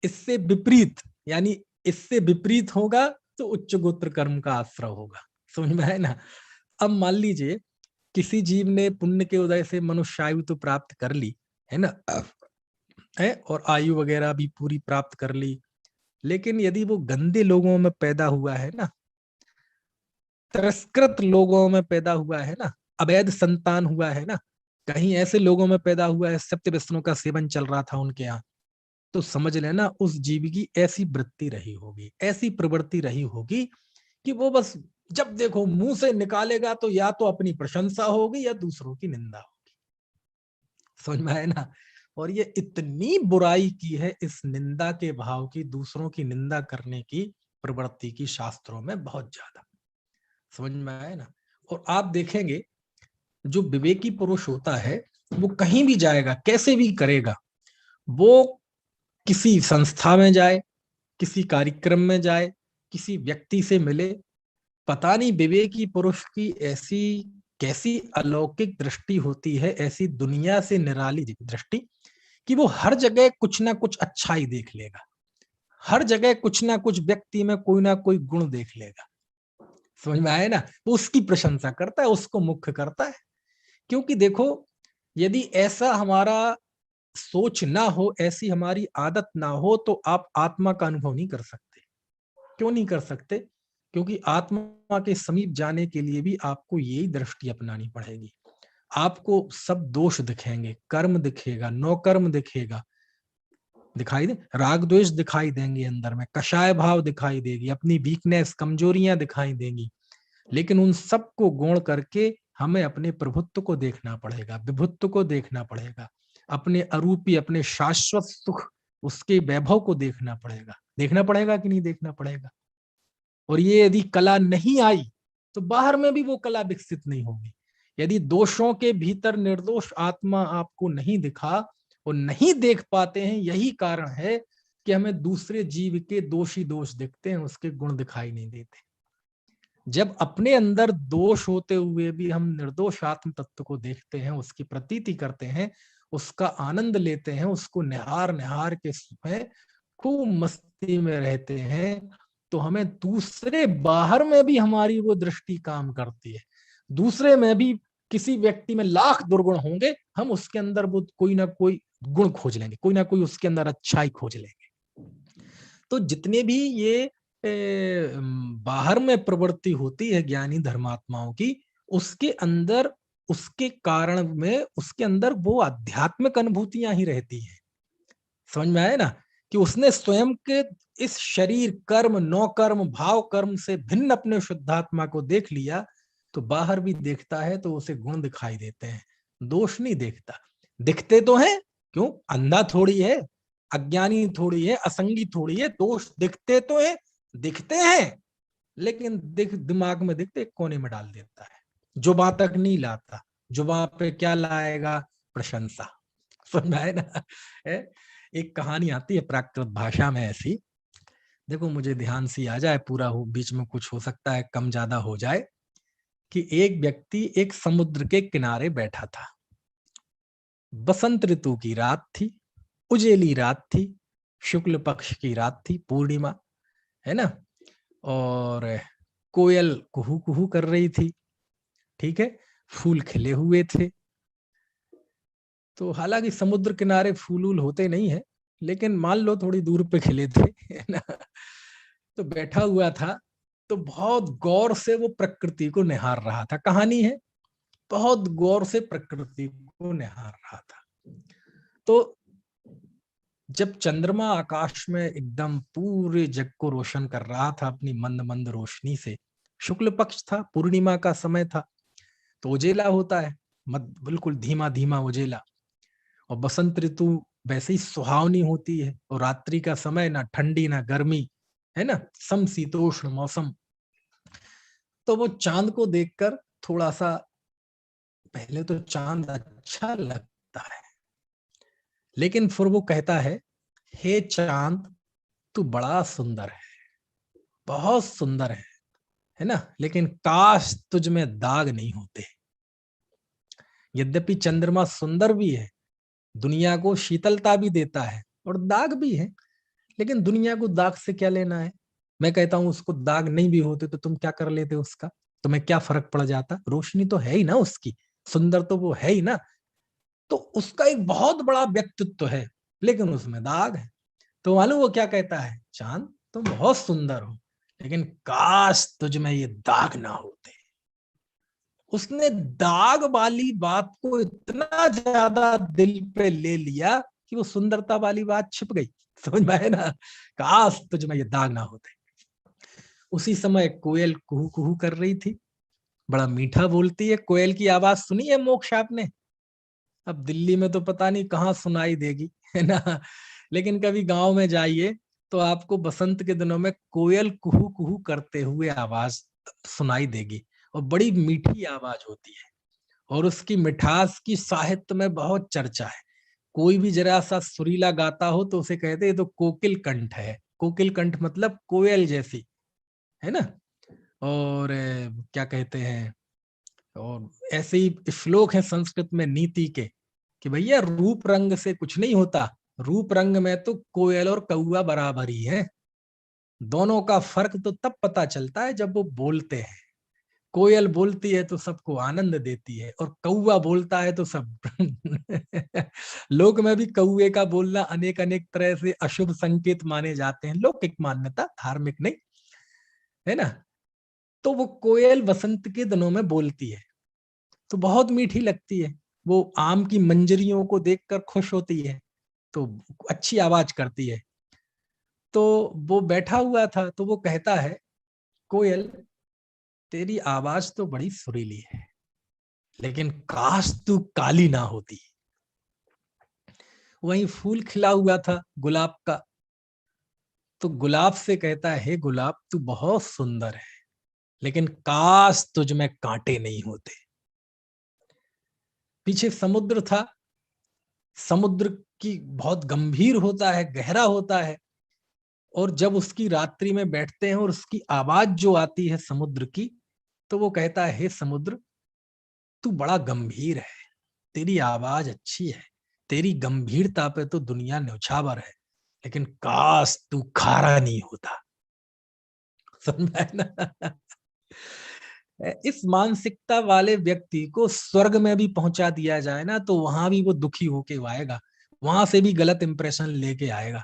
इससे विपरीत, यानी इससे विपरीत होगा तो उच्च गोत्र कर्म का आश्रय होगा। समझ में है ना? अब मान लीजिए किसी जीव ने पुण्य के उदय से मनुष्य आयु तो प्राप्त कर ली, है ना, है, और आयु वगैरह भी पूरी प्राप्त कर ली, लेकिन यदि वो गंदे लोगों में पैदा हुआ है ना, तिरस्कृत लोगों में पैदा हुआ है ना, अवैध संतान हुआ है ना, कहीं ऐसे लोगों में पैदा हुआ है, सत्य व्यसनों का सेवन चल रहा था उनके यहाँ, तो समझ लेना उस जीव की ऐसी वृत्ति रही होगी, ऐसी प्रवृत्ति रही होगी कि वो बस जब देखो मुंह से निकालेगा तो या तो अपनी प्रशंसा होगी या दूसरों की निंदा होगी। समझ में आया ना? और ये इतनी बुराई की है इस निंदा के भाव की, दूसरों की निंदा करने की प्रवृत्ति की, शास्त्रों में बहुत ज्यादा। समझ में आया ना? और आप देखेंगे जो विवेकी पुरुष होता है वो कहीं भी जाएगा, कैसे भी करेगा, वो किसी संस्था में जाए, किसी कार्यक्रम में जाए, किसी व्यक्ति से मिले, पता नहीं विवेकी पुरुष की ऐसी कैसी अलौकिक दृष्टि होती है, ऐसी दुनिया से निराली दृष्टि, कि वो हर जगह कुछ ना कुछ अच्छाई देख लेगा, हर जगह कुछ ना कुछ व्यक्ति में कोई ना कोई गुण देख लेगा। समझ में आया ना? वो उसकी प्रशंसा करता है, उसको मुख्य करता है। क्योंकि देखो, यदि ऐसा हमारा सोच ना हो, ऐसी हमारी आदत ना हो, तो आप आत्मा का अनुभव नहीं कर सकते। क्यों नहीं कर सकते? क्योंकि आत्मा के समीप जाने के लिए भी आपको यही दृष्टि अपनानी पड़ेगी। आपको सब दोष दिखेंगे, कर्म दिखेगा, नौकर्म दिखेगा, दिखाई दे, राग द्वेष दिखाई देंगे अंदर में, कषाय भाव दिखाई देगी, अपनी वीकनेस, कमजोरियां दिखाई देंगी। लेकिन उन सबको गौण करके हमें अपने प्रभुत्व को देखना पड़ेगा, विभुत्व को देखना पड़ेगा, अपने अरूपी, अपने शाश्वत सुख, उसके वैभव को देखना पड़ेगा। देखना पड़ेगा कि नहीं देखना पड़ेगा? और ये यदि कला नहीं आई तो बाहर में भी वो कला विकसित नहीं होगी। यदि दोषों के भीतर निर्दोष आत्मा आपको नहीं दिखा और नहीं देख पाते हैं, यही कारण है कि हमें दूसरे जीव के दोषी दोष दिखते हैं, उसके गुण दिखाई नहीं देते। जब अपने अंदर दोष होते हुए भी हम निर्दोष आत्म तत्व को देखते हैं, उसकी प्रतीति करते हैं, उसका आनंद लेते हैं, उसको निहार निहार के खूब मस्ती में रहते हैं, तो हमें दूसरे बाहर में भी हमारी वो दृष्टि काम करती है। दूसरे में भी किसी व्यक्ति में लाख दुर्गुण होंगे, हम उसके अंदर वो कोई ना कोई गुण खोज लेंगे, कोई ना कोई उसके अंदर अच्छाई खोज लेंगे। तो जितने भी ये बाहर में प्रवृत्ति होती है ज्ञानी धर्मात्माओं की, उसके अंदर, उसके कारण में उसके अंदर वो आध्यात्मिक अनुभूतियां ही रहती हैं। समझ में आया ना? कि उसने स्वयं के इस शरीर, कर्म, नौ कर्म, भाव कर्म से भिन्न अपने शुद्धात्मा को देख लिया, तो बाहर भी देखता है तो उसे गुण दिखाई देते हैं, दोष नहीं देखता। दिखते तो हैं, क्यों? अंधा थोड़ी है, अज्ञानी थोड़ी है, असंगी थोड़ी है, दोष दिखते तो है, दिखते हैं, लेकिन दिमाग में दिखते कोने में डाल देता है, जुबां तक नहीं लाता। जुबां पे क्या लाएगा? प्रशंसा। समझ में आए ना? एक कहानी आती है प्राकृत भाषा में ऐसी, देखो मुझे ध्यान से आ जाए पूरा, हो बीच में कुछ हो सकता है कम ज्यादा हो जाए, कि एक व्यक्ति एक समुद्र के किनारे बैठा था। बसंत ऋतु की रात थी, उजेली रात थी, शुक्ल पक्ष की रात थी, पूर्णिमा, है ना, और कोयल कुहू कुहू कर रही थी, ठीक है, फूल खिले हुए थे। तो हालांकि समुद्र किनारे फूल वूल होते नहीं है, लेकिन मान लो थोड़ी दूर पे खिले थे, है ना। तो बैठा हुआ था, तो बहुत गौर से वो प्रकृति को निहार रहा था। कहानी है, बहुत गौर से प्रकृति को निहार रहा था। तो जब चंद्रमा आकाश में एकदम पूरे जग को रोशन कर रहा था अपनी मंद मंद रोशनी से, शुक्ल पक्ष था, पूर्णिमा का समय था, तो उजेला होता है, बिल्कुल धीमा धीमा उजेला। और बसंत ऋतु वैसे ही सुहावनी होती है, और रात्रि का समय ना ठंडी ना गर्मी, है ना, समशीतोष्ण मौसम। तो वो चांद को देखकर थोड़ा सा, पहले तो चांद अच्छा लगता है, लेकिन फिर वो कहता हे चांद, तू बड़ा सुंदर है, बहुत सुंदर है ना, लेकिन काश तुझ में दाग नहीं होते। यद्यपि चंद्रमा सुंदर भी है, दुनिया को शीतलता भी देता है, और दाग भी है, लेकिन दुनिया को दाग से क्या लेना है। मैं कहता हूं उसको दाग नहीं भी होते तो तुम क्या कर लेते उसका, तुम्हें क्या फर्क पड़ जाता, रोशनी तो है ही ना उसकी, सुंदर तो वो है ही ना। तो उसका एक बहुत बड़ा व्यक्तित्व है, लेकिन उसमें दाग है। तो मालूम वो क्या कहता है, चांद तुम बहुत सुंदर हो, लेकिन काश तुझ में ये दाग ना होते। उसने दाग वाली बात को इतना ज्यादा दिल पे ले लिया कि वो सुंदरता वाली बात छिप गई। समझ में आया ना, काश तुझ में ये दाग ना होते। उसी समय कोयल कुहू कुहू कर रही थी, बड़ा मीठा बोलती है। कोयल की आवाज सुनी है मोक्ष आपने? अब दिल्ली में तो पता नहीं कहाँ सुनाई देगी, है ना, लेकिन कभी गांव में जाइए तो आपको बसंत के दिनों में कोयल कुहू कुहू करते हुए आवाज सुनाई देगी, और बड़ी मीठी आवाज होती है, और उसकी मिठास की साहित्य में बहुत चर्चा है। कोई भी जरा सा सुरीला गाता हो तो उसे कहते हैं तो कोकिल कंठ है। कोकिल कंठ मतलब कोयल जैसी, है ना। और क्या कहते हैं, और ऐसे ही श्लोक है संस्कृत में नीति के, कि भैया रूप रंग से कुछ नहीं होता, रूप रंग में तो कोयल और कौआ बराबर ही है। दोनों का फर्क तो तब पता चलता है जब वो बोलते हैं। कोयल बोलती है तो सबको आनंद देती है, और कौआ बोलता है तो सब लोक में भी कौए का बोलना अनेक अनेक तरह से अशुभ संकेत माने जाते हैं, लौकिक मान्यता, धार्मिक नहीं, है ना। तो वो कोयल बसंत के दिनों में बोलती है तो बहुत मीठी लगती है। वो आम की मंजरियों को देखकर खुश होती है, तो अच्छी आवाज करती है। तो वो बैठा हुआ था, तो वो कहता है, कोयल तेरी आवाज तो बड़ी सुरीली है, लेकिन काश तू काली ना होती। वहीं फूल खिला हुआ था गुलाब का, तो गुलाब से कहता है, हे गुलाब तू बहुत सुंदर है, लेकिन काश तुझ में कांटे नहीं होते। पीछे समुद्र था, समुद्र की बहुत गंभीर होता है, गहरा होता है, और जब उसकी रात्रि में बैठते हैं और उसकी आवाज जो आती है समुद्र की, तो वो कहता है, हे समुद्र तू बड़ा गंभीर है, तेरी आवाज अच्छी है, तेरी गंभीरता पे तो दुनिया न्यौछावर है, लेकिन काश तू खारा नहीं होता। समझा है ना। इस मानसिकता वाले व्यक्ति को स्वर्ग में भी पहुंचा दिया जाए ना, तो वहां भी वो दुखी होके आएगा, वहां से भी गलत इंप्रेशन लेके आएगा।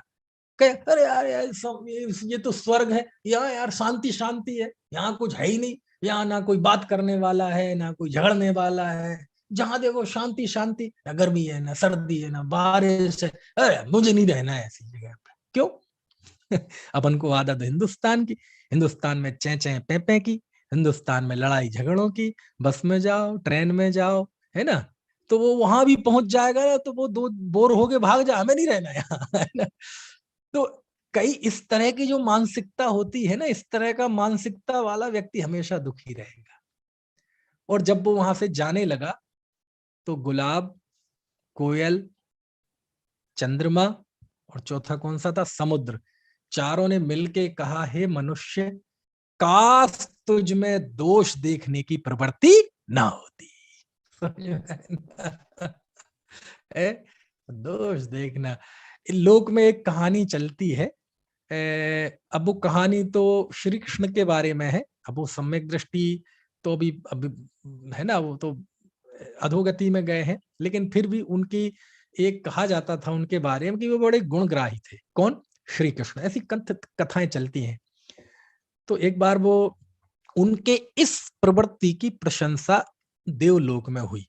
कहे अरे यार, ये तो स्वर्ग है, यहाँ यार शांति शांति है, यहाँ कुछ है ही नहीं, यहाँ ना कोई बात करने वाला है ना कोई झगड़ने वाला है, जहां देखो शांति शांति, ना गर्मी है ना सर्दी है ना बारिश है। अरे मुझे नहीं रहना है ऐसी जगह पे। क्यों? अपन को आदत हिंदुस्तान की, हिंदुस्तान में चै चै पे पे की, हिंदुस्तान में लड़ाई झगड़ों की। बस में जाओ, ट्रेन में जाओ, है ना, तो वो वहां भी पहुंच जाएगा ना, तो वो दो बोर होके भाग जा, हमें नहीं रहना यहाँ, है ना। तो कई इस तरह की जो मानसिकता होती है ना, इस तरह का मानसिकता वाला व्यक्ति हमेशा दुखी रहेगा। और जब वो वहां से जाने लगा, तो गुलाब, कोयल, चंद्रमा, और चौथा कौन सा था, समुद्र, चारों ने मिलके कहा, हे मनुष्य, काश तुझ में दोष देखने की प्रवृत्ति ना होती। समझ में आया ना? दोष देखना, लोक में एक कहानी चलती है। अब वो कहानी तो श्री कृष्ण के बारे में है। अब वो सम्यक दृष्टि तो अभी है ना, वो तो अधोगति में गए हैं, लेकिन फिर भी उनकी एक कहा जाता था उनके बारे में कि वो बड़े गुणग्राही थे। कौन? श्री कृष्ण। ऐसी कथाएं चलती हैं। तो एक बार वो उनके इस प्रवृत्ति की प्रशंसा देवलोक में हुई,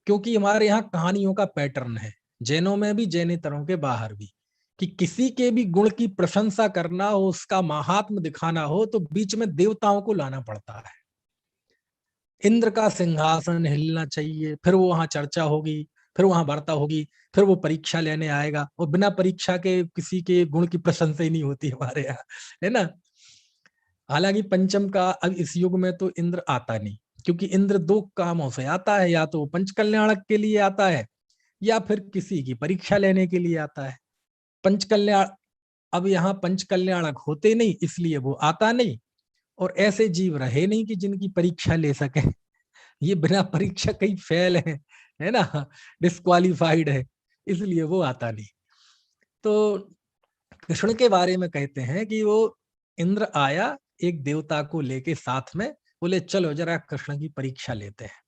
क्योंकि हमारे यहाँ कहानियों का पैटर्न है, जैनों में भी जैनेतरों के बाहर भी, कि किसी के भी गुण की प्रशंसा करना हो, उसका महात्म दिखाना हो, तो बीच में देवताओं को लाना पड़ता है। इंद्र का सिंहासन हिलना चाहिए, फिर वो वहां चर्चा होगी, फिर वहां वार्ता होगी, फिर वो परीक्षा लेने आएगा, और बिना परीक्षा के किसी के गुण की प्रशंसा ही नहीं होती हमारे यहाँ, है ना। हालांकि पंचम का अब इस युग में तो इंद्र आता नहीं, क्योंकि इंद्र दो कामों से आता है, या तो वो पंच कल्याणक के लिए आता है, या फिर किसी की परीक्षा लेने के लिए आता है। पंच कल्याण, अब यहाँ पंच कल्याणक होते नहीं, इसलिए वो आता नहीं, और ऐसे जीव रहे नहीं कि जिनकी परीक्षा ले सके। ये बिना परीक्षा कहीं फेल है ना, डिस्क्वालिफाइड है, इसलिए वो आता नहीं। तो कृष्ण के बारे में कहते हैं कि वो इंद्र आया एक देवता को लेके साथ में, बोले चलो जरा कृष्ण की परीक्षा लेते हैं,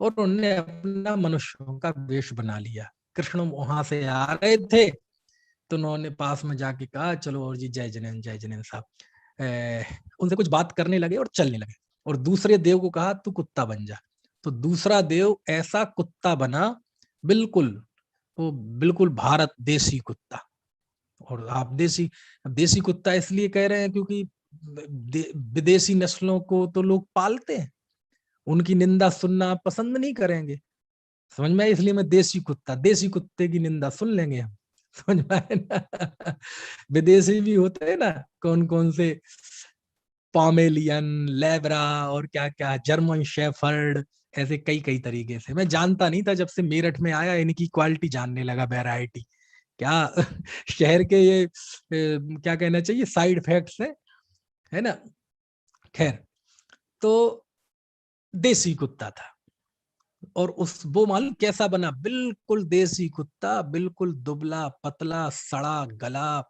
और उन्होंने अपना मनुष्यों का वेश बना लिया। कृष्ण वहां से आ रहे थे, तो उन्होंने पास में जाके कहा चलो और जी जय जनेन साहब, उनसे कुछ बात करने लगे और चलने लगे। और दूसरे देव को कहा तू कुत्ता बन जा। तो दूसरा देव ऐसा कुत्ता बना, बिल्कुल, वो बिल्कुल भारत देसी कुत्ता। और आप देसी कुत्ता इसलिए कह रहे हैं क्योंकि विदेशी नस्लों को तो लोग पालते हैं, उनकी निंदा सुनना आप पसंद नहीं करेंगे, समझ में आया? इसलिए मैं देसी कुत्ता, देसी कुत्ते की निंदा सुन लेंगे हम, समझ में आए ना। विदेशी भी होते हैं ना, कौन कौन से, पॉमेलियन, लेब्रा, और क्या क्या, जर्मन शेफर्ड, ऐसे कई कई तरीके से। मैं जानता नहीं था, जब से मेरठ में आया इनकी क्वालिटी जानने लगा, वैरायटी क्या। शहर के ये क्या कहना चाहिए, साइड इफेक्ट्स है ना। खैर, तो देसी कुत्ता था, और उस वो मालूम कैसा बना, बिल्कुल देसी कुत्ता, बिल्कुल दुबला पतला सड़ा गला,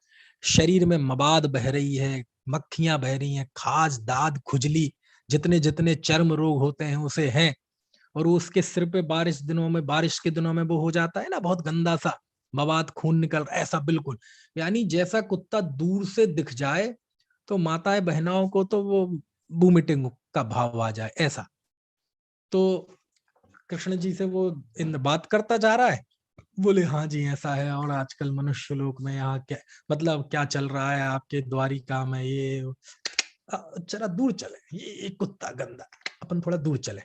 शरीर में मवाद बह रही है, मक्खियां बह रही हैं, खाज दाद खुजली, जितने जितने चर्म रोग होते हैं उसे हैं। और उसके सिर पे बारिश के दिनों में वो हो जाता है ना, बहुत गंदा सा मवाद, खून निकल रहा है, ऐसा बिल्कुल। यानी जैसा कुत्ता दूर से दिख जाए तो माताएं बहनाओं को तो वो वोमिटिंग का भाव आ जाए, ऐसा। तो कृष्ण जी से वो इन बात करता जा रहा है, बोले हाँ जी ऐसा है, और आजकल मनुष्य लोक में यहाँ क्या, मतलब क्या चल रहा है आपके द्वारिका में, ये जरा दूर चले, ये कुत्ता गंदा, अपन थोड़ा दूर चले।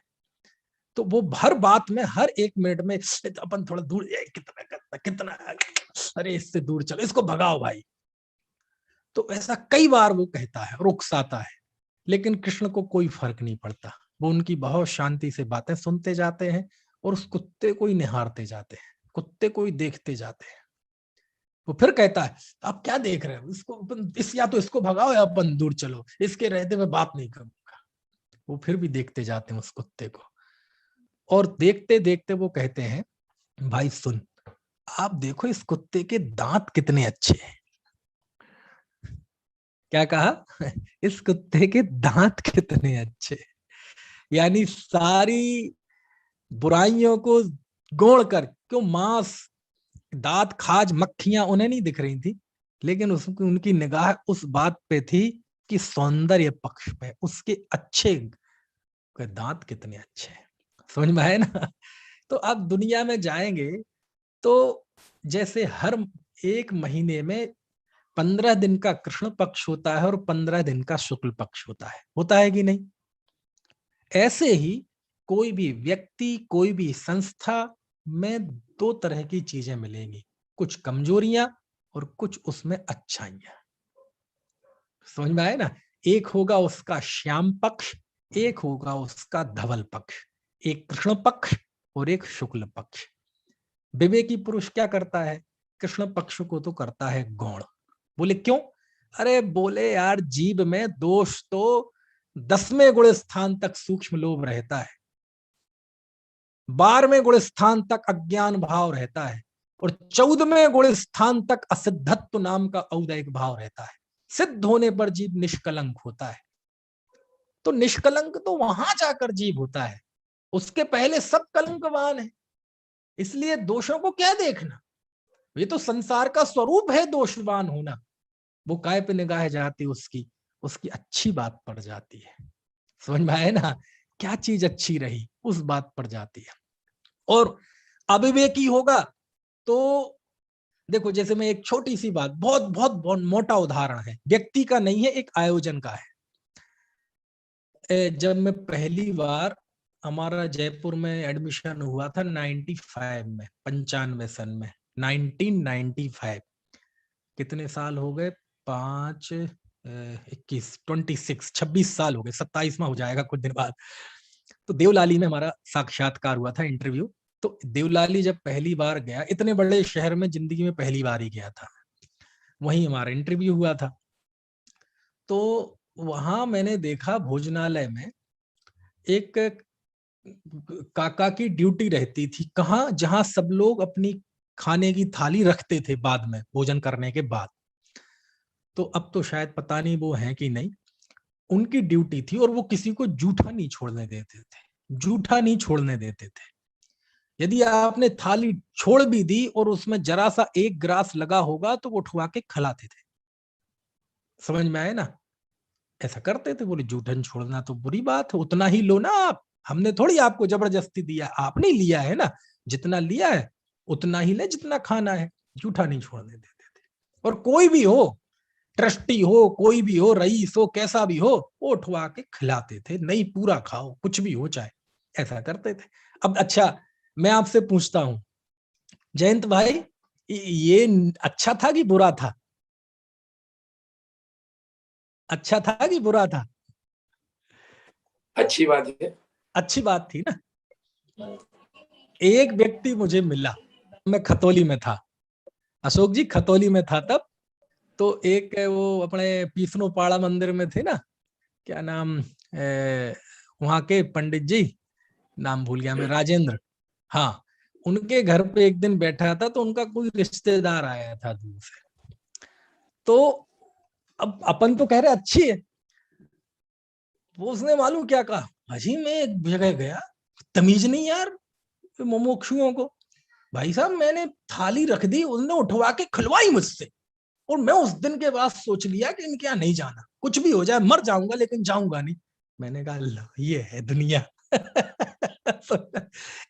तो वो हर बात में, हर एक मिनट में, अपन थोड़ा दूर, कितना गंदा, कितना, अरे इससे दूर चलो, इसको भगाओ भाई। तो ऐसा कई बार वो कहता है, रुकसाता है, लेकिन कृष्ण को कोई फर्क नहीं पड़ता। वो उनकी बहुत शांति से बातें सुनते जाते हैं, और उस कुत्ते को ही निहारते जाते हैं, कुत्ते को ही देखते जाते हैं। वो फिर कहता है आप क्या देख रहे हो, इसको या तो इसको भगाओ या अपन दूर चलो, इसके रहते हुए बात नहीं करूंगा। वो फिर भी देखते जाते हैं उस कुत्ते को, और देखते देखते वो कहते हैं भाई सुन, आप देखो इस कुत्ते के दांत कितने अच्छे हैं। क्या कहा? इस कुत्ते के दांत कितने अच्छे, यानी सारी बुराइयों को गोड़ कर, क्यों मांस, दांत, खाज, मक्खियां उन्हें नहीं दिख रही थी, लेकिन उसकी उनकी निगाह उस बात पे थी कि सौंदर्य पक्ष पे उसके अच्छे दांत कितने अच्छे हैं। समझ में आए ना। तो आप दुनिया में जाएंगे तो जैसे हर एक महीने में 15 दिन का कृष्ण पक्ष होता है और 15 दिन का शुक्ल पक्ष होता है कि नहीं? ऐसे ही कोई भी व्यक्ति, कोई भी संस्था में दो तरह की चीजें मिलेंगी, कुछ कमजोरियां और कुछ उसमें अच्छाइयां। समझ में आए ना। एक होगा उसका श्याम पक्ष, एक होगा उसका धवल पक्ष, एक कृष्ण पक्ष और एक शुक्ल पक्ष। विवेकी पुरुष क्या करता है, कृष्ण पक्ष को तो करता है गौण। बोले क्यों? अरे बोले यार, जीव में दोष तो 10वें गुण स्थान तक सूक्ष्म लोभ रहता है, 12वें गुण स्थान तक अज्ञान भाव रहता है, और 14वें गुण स्थान तक असिद्धत्व नाम का औदैहिक भाव रहता है। सिद्ध होने पर जीव निष्कलंक होता है। तो निष्कलंक तो वहां जाकर जीव होता है, उसके पहले सब कलंकवान है। इसलिए दोषों को क्या देखना, ये तो संसार का स्वरूप है दोषवान होना। वो काय पे निगाह जाती उसकी, उसकी अच्छी बात पड़ जाती है। समझ में आए ना, क्या चीज अच्छी रही उस बात पर जाती है। और अविवेकी होगा तो देखो, जैसे मैं एक छोटी सी बात, बहुत बहुत बहुत मोटा उदाहरण है, व्यक्ति का नहीं है, एक आयोजन का है। जब मैं पहली बार, हमारा जयपुर में एडमिशन हुआ था 95 में, 95 सन में, 1995। कितने साल हो गए, 5 21 26 26 साल हो गए, 27वां हो जाएगा कुछ दिन बाद। तो देवलाली में हमारा साक्षात्कार हुआ था, इंटरव्यू। तो देवलाली जब पहली बार गया, इतने बड़े शहर में जिंदगी में पहली बार ही गया था, वहीं हमारा इंटरव्यू हुआ था। तो वहां मैंने देखा भोजनालय में एक काका की ड्यूटी रहती थी, कहाँ, जहां सब लोग अपनी खाने की थाली रखते थे बाद में, भोजन करने के बाद। तो अब तो शायद पता नहीं वो है कि नहीं, उनकी ड्यूटी थी, और वो किसी को जूठा नहीं छोड़ने देते थे, जूठा नहीं छोड़ने देते थे। यदि आपने थाली छोड़ भी दी और उसमें जरा सा एक ग्रास लगा होगा तो वो उठवा के खिलाते थे। समझ में आए ना, ऐसा करते थे। बोले जूठन छोड़ना तो बुरी बात है, उतना ही लो ना आप, हमने थोड़ी आपको जबरदस्ती दिया, आपने लिया है ना, जितना लिया है उतना ही ले जितना खाना है, जूठा नहीं छोड़ने देते थे। और कोई भी हो, ट्रस्टी हो, कोई भी हो, रईस हो, कैसा भी हो, वो उठवा के खिलाते थे, नहीं पूरा खाओ, कुछ भी हो चाहे, ऐसा करते थे। अब अच्छा, मैं आपसे पूछता हूं जयंत भाई, ये अच्छा था कि बुरा था? अच्छा था कि बुरा था? अच्छी बात है। अच्छी बात थी ना। एक व्यक्ति मुझे मिला, मैं खतौली में था, अशोक जी खतौली में था तब। तो एक वो अपने पीसनो पाड़ा मंदिर में थे ना, क्या नाम, वहां के पंडित जी, नाम भूल गया मैं, राजेंद्र। हाँ, उनके घर पे एक दिन बैठा था, तो उनका कोई रिश्तेदार आया था दूर से। तो अब अपन तो कह रहे अच्छी है, वो उसने मालूम क्या कहा, हाजी मैं एक जगह गया, तमीज नहीं यार मुमुक्षुओं को, भाई साहब मैंने थाली रख दी, उसने उठवा के खिलवाई मुझसे, और मैं उस दिन के बाद सोच लिया कि इनके यहाँ नहीं जाना, कुछ भी हो जाए, मर जाऊंगा लेकिन जाऊंगा नहीं। मैंने कहा लो ये है दुनिया।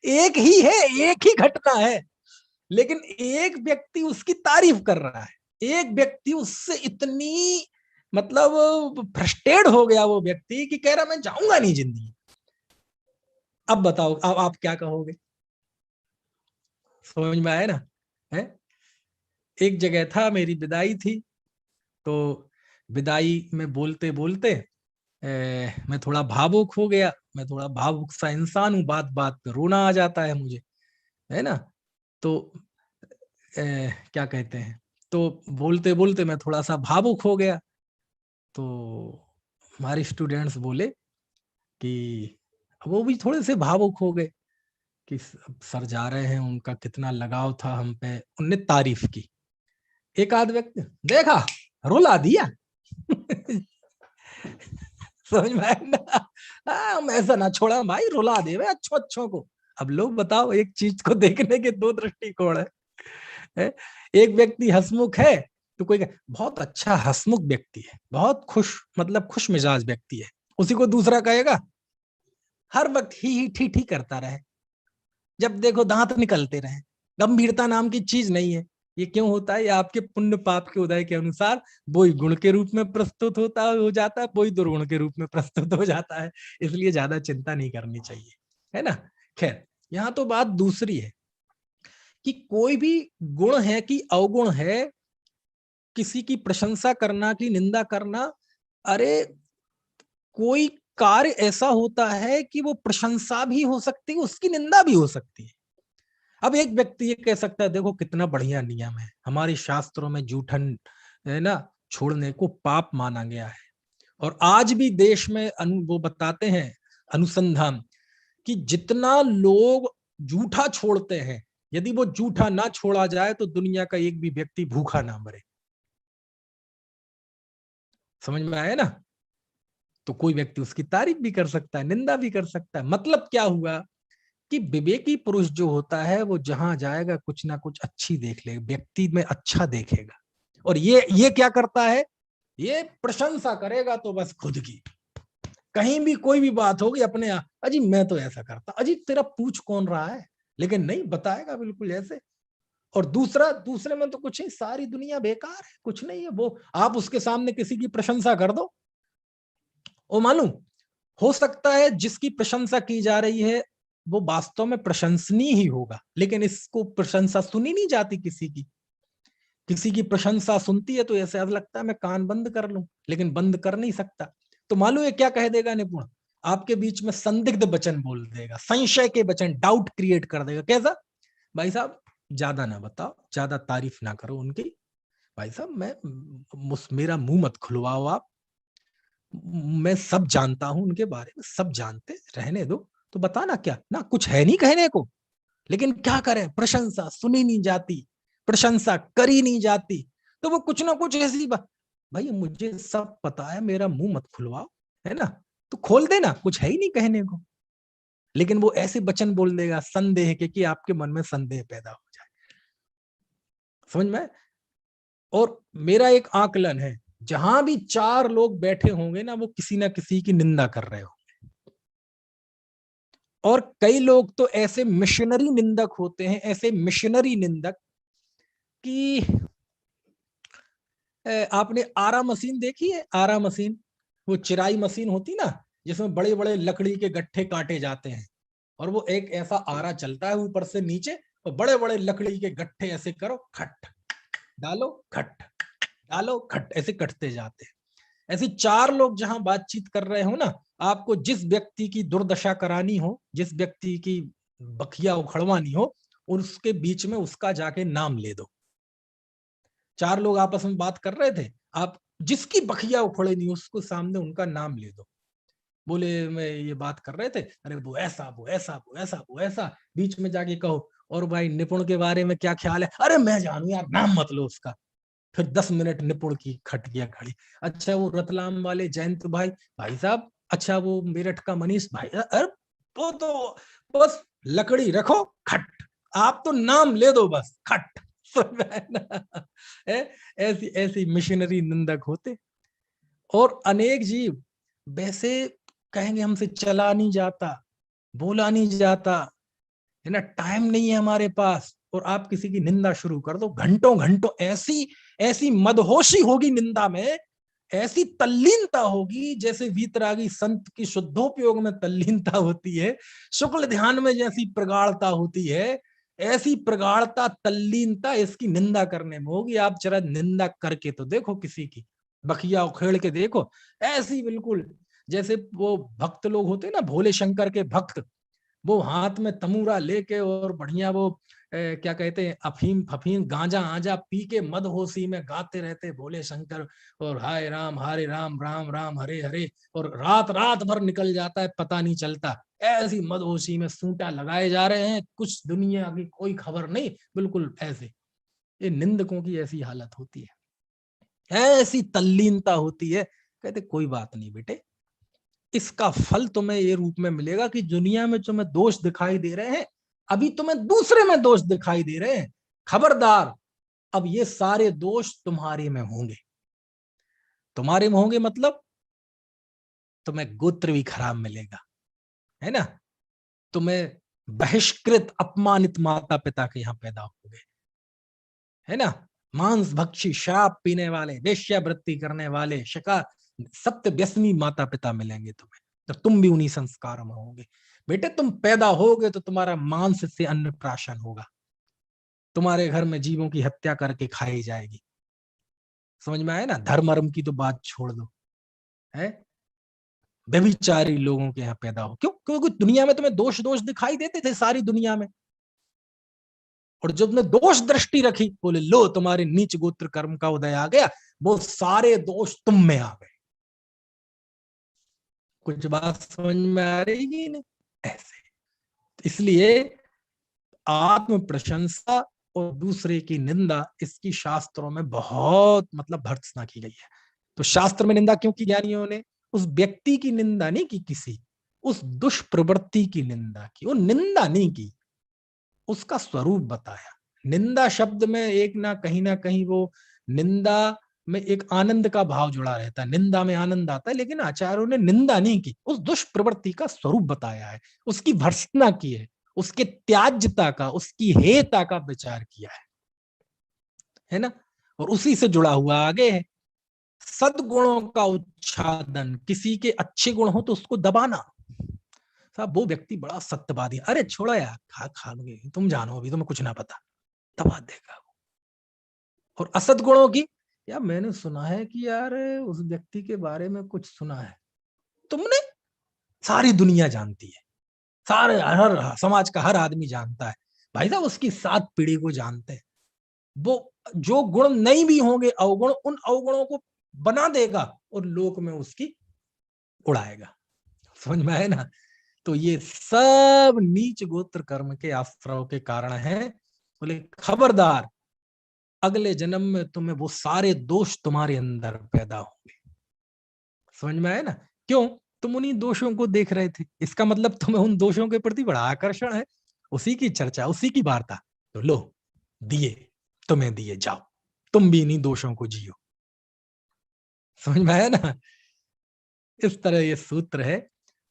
एक ही है, एक ही घटना है, लेकिन एक व्यक्ति उसकी तारीफ कर रहा है, एक व्यक्ति उससे इतनी, मतलब फ्रस्ट्रेट हो गया वो व्यक्ति कि कह रहा मैं जाऊंगा नहीं जिंदगी। अब बताओ, अब आप क्या कहोगे? समझ में आया ना, है? एक जगह था, मेरी विदाई थी, तो विदाई में बोलते बोलते मैं थोड़ा भावुक हो गया। मैं थोड़ा भावुक सा इंसान हूँ, बात बात पे रोना आ जाता है मुझे, है ना। तो क्या कहते हैं, तो बोलते बोलते मैं थोड़ा सा भावुक हो गया। तो हमारे स्टूडेंट्स बोले कि, वो भी थोड़े से भावुक हो गए कि सर जा रहे हैं, उनका कितना लगाव था हम पे, उनने तारीफ की। एक आध व्यक्ति देखा, रुला दिया। समझ में आया ना, हम ऐसा ना छोड़ा भाई, रुला दे अच्छों अच्छों को। अब लोग बताओ, एक चीज को देखने के दो दृष्टिकोण है? एक व्यक्ति हंसमुख है, तो कोई बहुत अच्छा हंसमुख व्यक्ति है, बहुत खुश, मतलब खुश मिजाज व्यक्ति है, उसी को दूसरा कहेगा हर वक्त ही ठीक ठीक करता रहे, जब देखो दांत निकलते रहे। गंभीरता नाम की चीज नहीं है। ये क्यों होता है? ये आपके पुण्य पाप के उदय के अनुसार वही गुण के रूप में प्रस्तुत होता हो जाता है, वही दुर्गुण के रूप में प्रस्तुत हो जाता है। इसलिए ज्यादा चिंता नहीं करनी चाहिए, है ना। खैर, यहाँ तो बात दूसरी है कि कोई भी गुण है कि अवगुण है, किसी की प्रशंसा करना कि निंदा करना, अरे कोई कार्य ऐसा होता है कि वो प्रशंसा भी हो सकती है, उसकी निंदा भी हो सकती है। अब एक व्यक्ति ये कह सकता है देखो कितना बढ़िया नियम है, हमारे शास्त्रों में जूठन, है ना, छोड़ने को पाप माना गया है। और आज भी देश में वो बताते हैं अनुसंधान कि जितना लोग जूठा छोड़ते हैं, यदि वो जूठा ना छोड़ा जाए तो दुनिया का एक भी व्यक्ति भूखा ना मरे। समझ में आया ना? तो कोई व्यक्ति उसकी तारीफ भी कर सकता है, निंदा भी कर सकता है। मतलब क्या हुआ कि विवेकी पुरुष जो होता है वो जहां जाएगा कुछ ना कुछ अच्छी देख लेगा, व्यक्ति में अच्छा देखेगा। और ये क्या करता है, ये प्रशंसा करेगा तो बस खुद की। कहीं भी कोई भी बात होगी अपने आप, अजी मैं तो ऐसा करता, अजी तेरा पूछ कौन रहा है, लेकिन नहीं बताएगा बिल्कुल ऐसे। और दूसरे में तो कुछ नहीं, सारी दुनिया बेकार है, कुछ नहीं है वो। आप उसके सामने किसी की प्रशंसा कर दो, वो मालूम हो सकता है जिसकी प्रशंसा की जा रही है वो वास्तव में प्रशंसनीय ही होगा, लेकिन इसको प्रशंसा सुनी नहीं जाती किसी की। किसी की प्रशंसा सुनती है तो ऐसा लगता है मैं कान बंद कर लूं, लेकिन बंद कर नहीं सकता। तो मालूम है क्या कह देगा निपुण, आपके बीच में संदिग्ध वचन बोल देगा, संशय के वचन, डाउट क्रिएट कर देगा। कैसा? भाई साहब ज्यादा ना बताओ, ज्यादा तारीफ ना करो उनकी, भाई साहब मेरा मुंह मत खुलवाओ आप, मैं सब जानता हूं उनके बारे में, सब जानते, रहने दो। तो बताना क्या, ना कुछ है नहीं कहने को, लेकिन क्या करें, प्रशंसा सुनी नहीं जाती, प्रशंसा करी नहीं जाती। तो वो कुछ ना कुछ ऐसी बात, भाई मुझे सब पता है, मेरा मुंह मत खुलवाओ, है ना? तो खोल देना, कुछ है ही नहीं कहने को। लेकिन वो ऐसे वचन बोल देगा संदेह के कि आपके मन में संदेह पैदा हो जाए। समझ में? और मेरा एक आकलन है, जहां भी चार लोग बैठे होंगे ना, वो किसी ना किसी की निंदा कर रहे हो। और कई लोग तो ऐसे मिशनरी निंदक होते हैं, ऐसे मिशनरी निंदक कि आपने आरा मशीन देखी है? आरा मशीन, वो चिराई मशीन होती ना, जिसमें बड़े बड़े लकड़ी के गट्ठे काटे जाते हैं, और वो एक ऐसा आरा चलता है ऊपर से नीचे, और बड़े बड़े लकड़ी के गट्ठे ऐसे करो, खट डालो, खट डालो, खट, ऐसे कटते जाते हैं। ऐसे चार लोग जहां बातचीत कर रहे हो ना, आपको जिस व्यक्ति की दुर्दशा करानी हो, जिस व्यक्ति की बखिया उखड़वानी हो, उसके बीच में उसका जाके नाम ले दो। चार लोग आपस में बात कर रहे थे, आप जिसकी बखिया उखड़े नहीं उसको सामने उनका नाम ले दो। बोले मैं ये बात कर रहे थे, अरे वो ऐसा वो ऐसा वो ऐसा वो ऐसा, बीच में जाके कहो और भाई निपुण के बारे में क्या ख्याल है, अरे मैं जानू यार, नाम मत लो उसका। फिर 10 मिनट निपुण की खटिया खड़ी। अच्छा वो रतलाम वाले जयंत भाई, भाई साहब, अच्छा वो मेरठ का मनीष भाई, अरे तो बस लकड़ी रखो, खट, आप तो नाम ले दो बस, खट। ऐसी ऐसी मिशनरी निंदक होते। और अनेक जीव वैसे कहेंगे हमसे चला नहीं जाता, बोला नहीं जाता, है ना, टाइम नहीं है हमारे पास, और आप किसी की निंदा शुरू कर दो, घंटों घंटों ऐसी ऐसी मदहोशी होगी निंदा में, ऐसी तल्लीनता होगी जैसे वीतरागी संत की शुद्धोपयोग में तल्लीनता होती है, शुक्ल ध्यान में जैसी प्रगाढ़ता होती है, ऐसी प्रगाढ़ता तल्लीनता इसकी निंदा करने में होगी। आप जरा निंदा करके तो देखो किसी की, बखिया उखेड़ के देखो, ऐसी बिल्कुल जैसे वो भक्त लोग होते हैं ना, भोले शंकर के भक्त, वो हाथ में तमूरा लेके और बढ़िया वो क्या कहते हैं, अफीम फफीम गांजा आजा पी के मदहोशी में गाते रहते भोले शंकर, और हाय राम हरे राम, राम राम हरे हरे, और रात रात भर निकल जाता है पता नहीं चलता। ऐसी मदहोशी में सूंटा लगाए जा रहे हैं, कुछ दुनिया की कोई खबर नहीं, बिल्कुल ऐसे। ये निंदकों की ऐसी हालत होती है, ऐसी तल्लीनता होती है। कहते कोई बात नहीं बेटे, इसका फल तुम्हें ये रूप में मिलेगा कि दुनिया में तुम्हें दोष दिखाई दे रहे हैं, अभी तुम्हें दूसरे में दोष दिखाई दे रहे हैं, खबरदार, अब ये सारे दोष तुम्हारे में होंगे। तुम्हारे में होंगे मतलब तुम्हें गोत्र भी खराब मिलेगा, है ना, तुम्हें बहिष्कृत अपमानित माता पिता के यहां पैदा होंगे, है ना, मांस भक्षी, शराब पीने वाले, वेश्यावृत्ति करने वाले, शिका सत्य व्यसनी माता पिता मिलेंगे तुम्हें, तो तुम भी उन्हीं संस्कारों में होगे। बेटे तुम पैदा होगे तो तुम्हारा मांस से अन्नप्राशन होगा, तुम्हारे घर में जीवों की हत्या करके खाई जाएगी। समझ में आया ना? धर्म की तो बात छोड़ दो, है, व्यभिचारी लोगों के यहाँ पैदा हो, क्यों? क्योंकि दुनिया में तुम्हें दोष दोष दिखाई देते थे सारी दुनिया में, और जब ने दोष दृष्टि रखी, बोले लो तुम्हारे नीच गोत्र कर्म का उदय आ गया, वो सारे दोष तुम में आ गए। कुछ बात समझ में आ रही कि नहीं? ऐसे, इसलिए आत्म प्रशंसा और दूसरे की निंदा, इसकी शास्त्रों में बहुत मतलब भर्त्सना की गई है। तो शास्त्र में निंदा क्यों की ज्ञानियों ने? उस व्यक्ति की निंदा नहीं की, किसी उस दुष्प्रवृत्ति की निंदा की। वो निंदा नहीं की, उसका स्वरूप बताया। निंदा शब्द में एक ना कहीं वो निंदा में एक आनंद का भाव जुड़ा रहता है, निंदा में आनंद आता है, लेकिन आचार्यों ने निंदा नहीं की, उस दुष्प्रवृत्ति का स्वरूप बताया है, उसकी भर्त्सना की है, उसके त्याज्यता का, उसकी हेयता का विचार किया है ना। और उसी से जुड़ा हुआ आगे है सद्गुणों का उच्छादन। किसी के अच्छे गुण हो तो उसको दबाना। साहब वो व्यक्ति बड़ा सत्यवादी, अरे छोड़ो यार, खा खा लोगे, तुम जानो, अभी तुम्हें कुछ ना पता, दबा देगा वो। और असद गुणों की, यार मैंने सुना है कि यार उस व्यक्ति के बारे में कुछ सुना है, तुमने, सारी दुनिया जानती है, सारे हर समाज का हर आदमी जानता है, भाई साहब उसकी 7 पीढ़ी को जानते हैं। वो जो गुण नहीं भी होंगे अवगुण, उन अवगुणों को बना देगा और लोक में उसकी उड़ाएगा। समझ में आए ना। तो ये सब नीच गोत्र कर्म के आश्रव के कारण है। बोले खबरदार, अगले जन्म में तुम्हें वो सारे दोष तुम्हारे अंदर पैदा होंगे। समझ में आया ना। क्यों? तुम उन्हीं दोषों को देख रहे थे, इसका मतलब तुम्हें उन दोषों के प्रति बड़ा आकर्षण है, उसी की चर्चा, उसी की वार्ता। तो लो दिए, तुम्हें दिए, जाओ तुम भी इन्हीं दोषों को जियो। समझ में आया ना। इस तरह ये सूत्र है,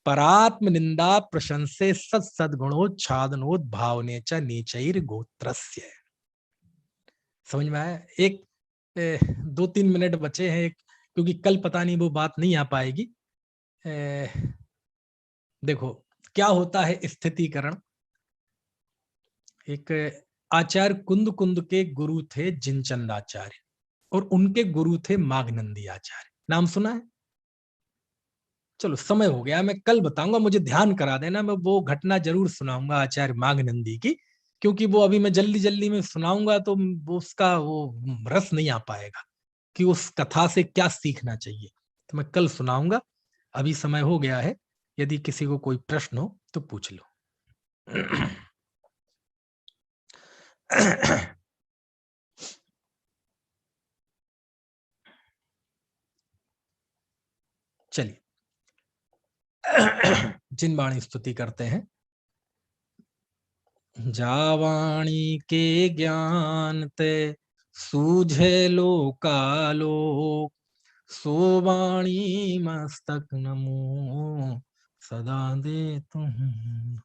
परात्म निंदा प्रशंसे सत सद्गुणोच्छादनोद भावने च नीचैर गोत्रस्य। समझ में आया। एक 2-3 मिनट बचे हैं, क्योंकि कल पता नहीं वो बात नहीं आ पाएगी। देखो क्या होता है स्थितिकरण। एक आचार्य कुंद कुंद के गुरु थे जिनचंद आचार्य, और उनके गुरु थे माघनंदी आचार्य। नाम सुना है? चलो समय हो गया, मैं कल बताऊंगा, मुझे ध्यान करा देना, मैं वो घटना जरूर सुनाऊंगा आचार्य माघनंदी की, क्योंकि वो अभी मैं जल्दी जल्दी में सुनाऊंगा तो वो उसका वो रस नहीं आ पाएगा कि उस कथा से क्या सीखना चाहिए। तो मैं कल सुनाऊंगा, अभी समय हो गया है। यदि किसी को कोई प्रश्न हो तो पूछ लो। चलिए जिन वाणी स्तुति करते हैं। जावाणी के ज्ञान ते सूझे लोकालोक, सो वाणी मस्तक नमो सदा दे तुम।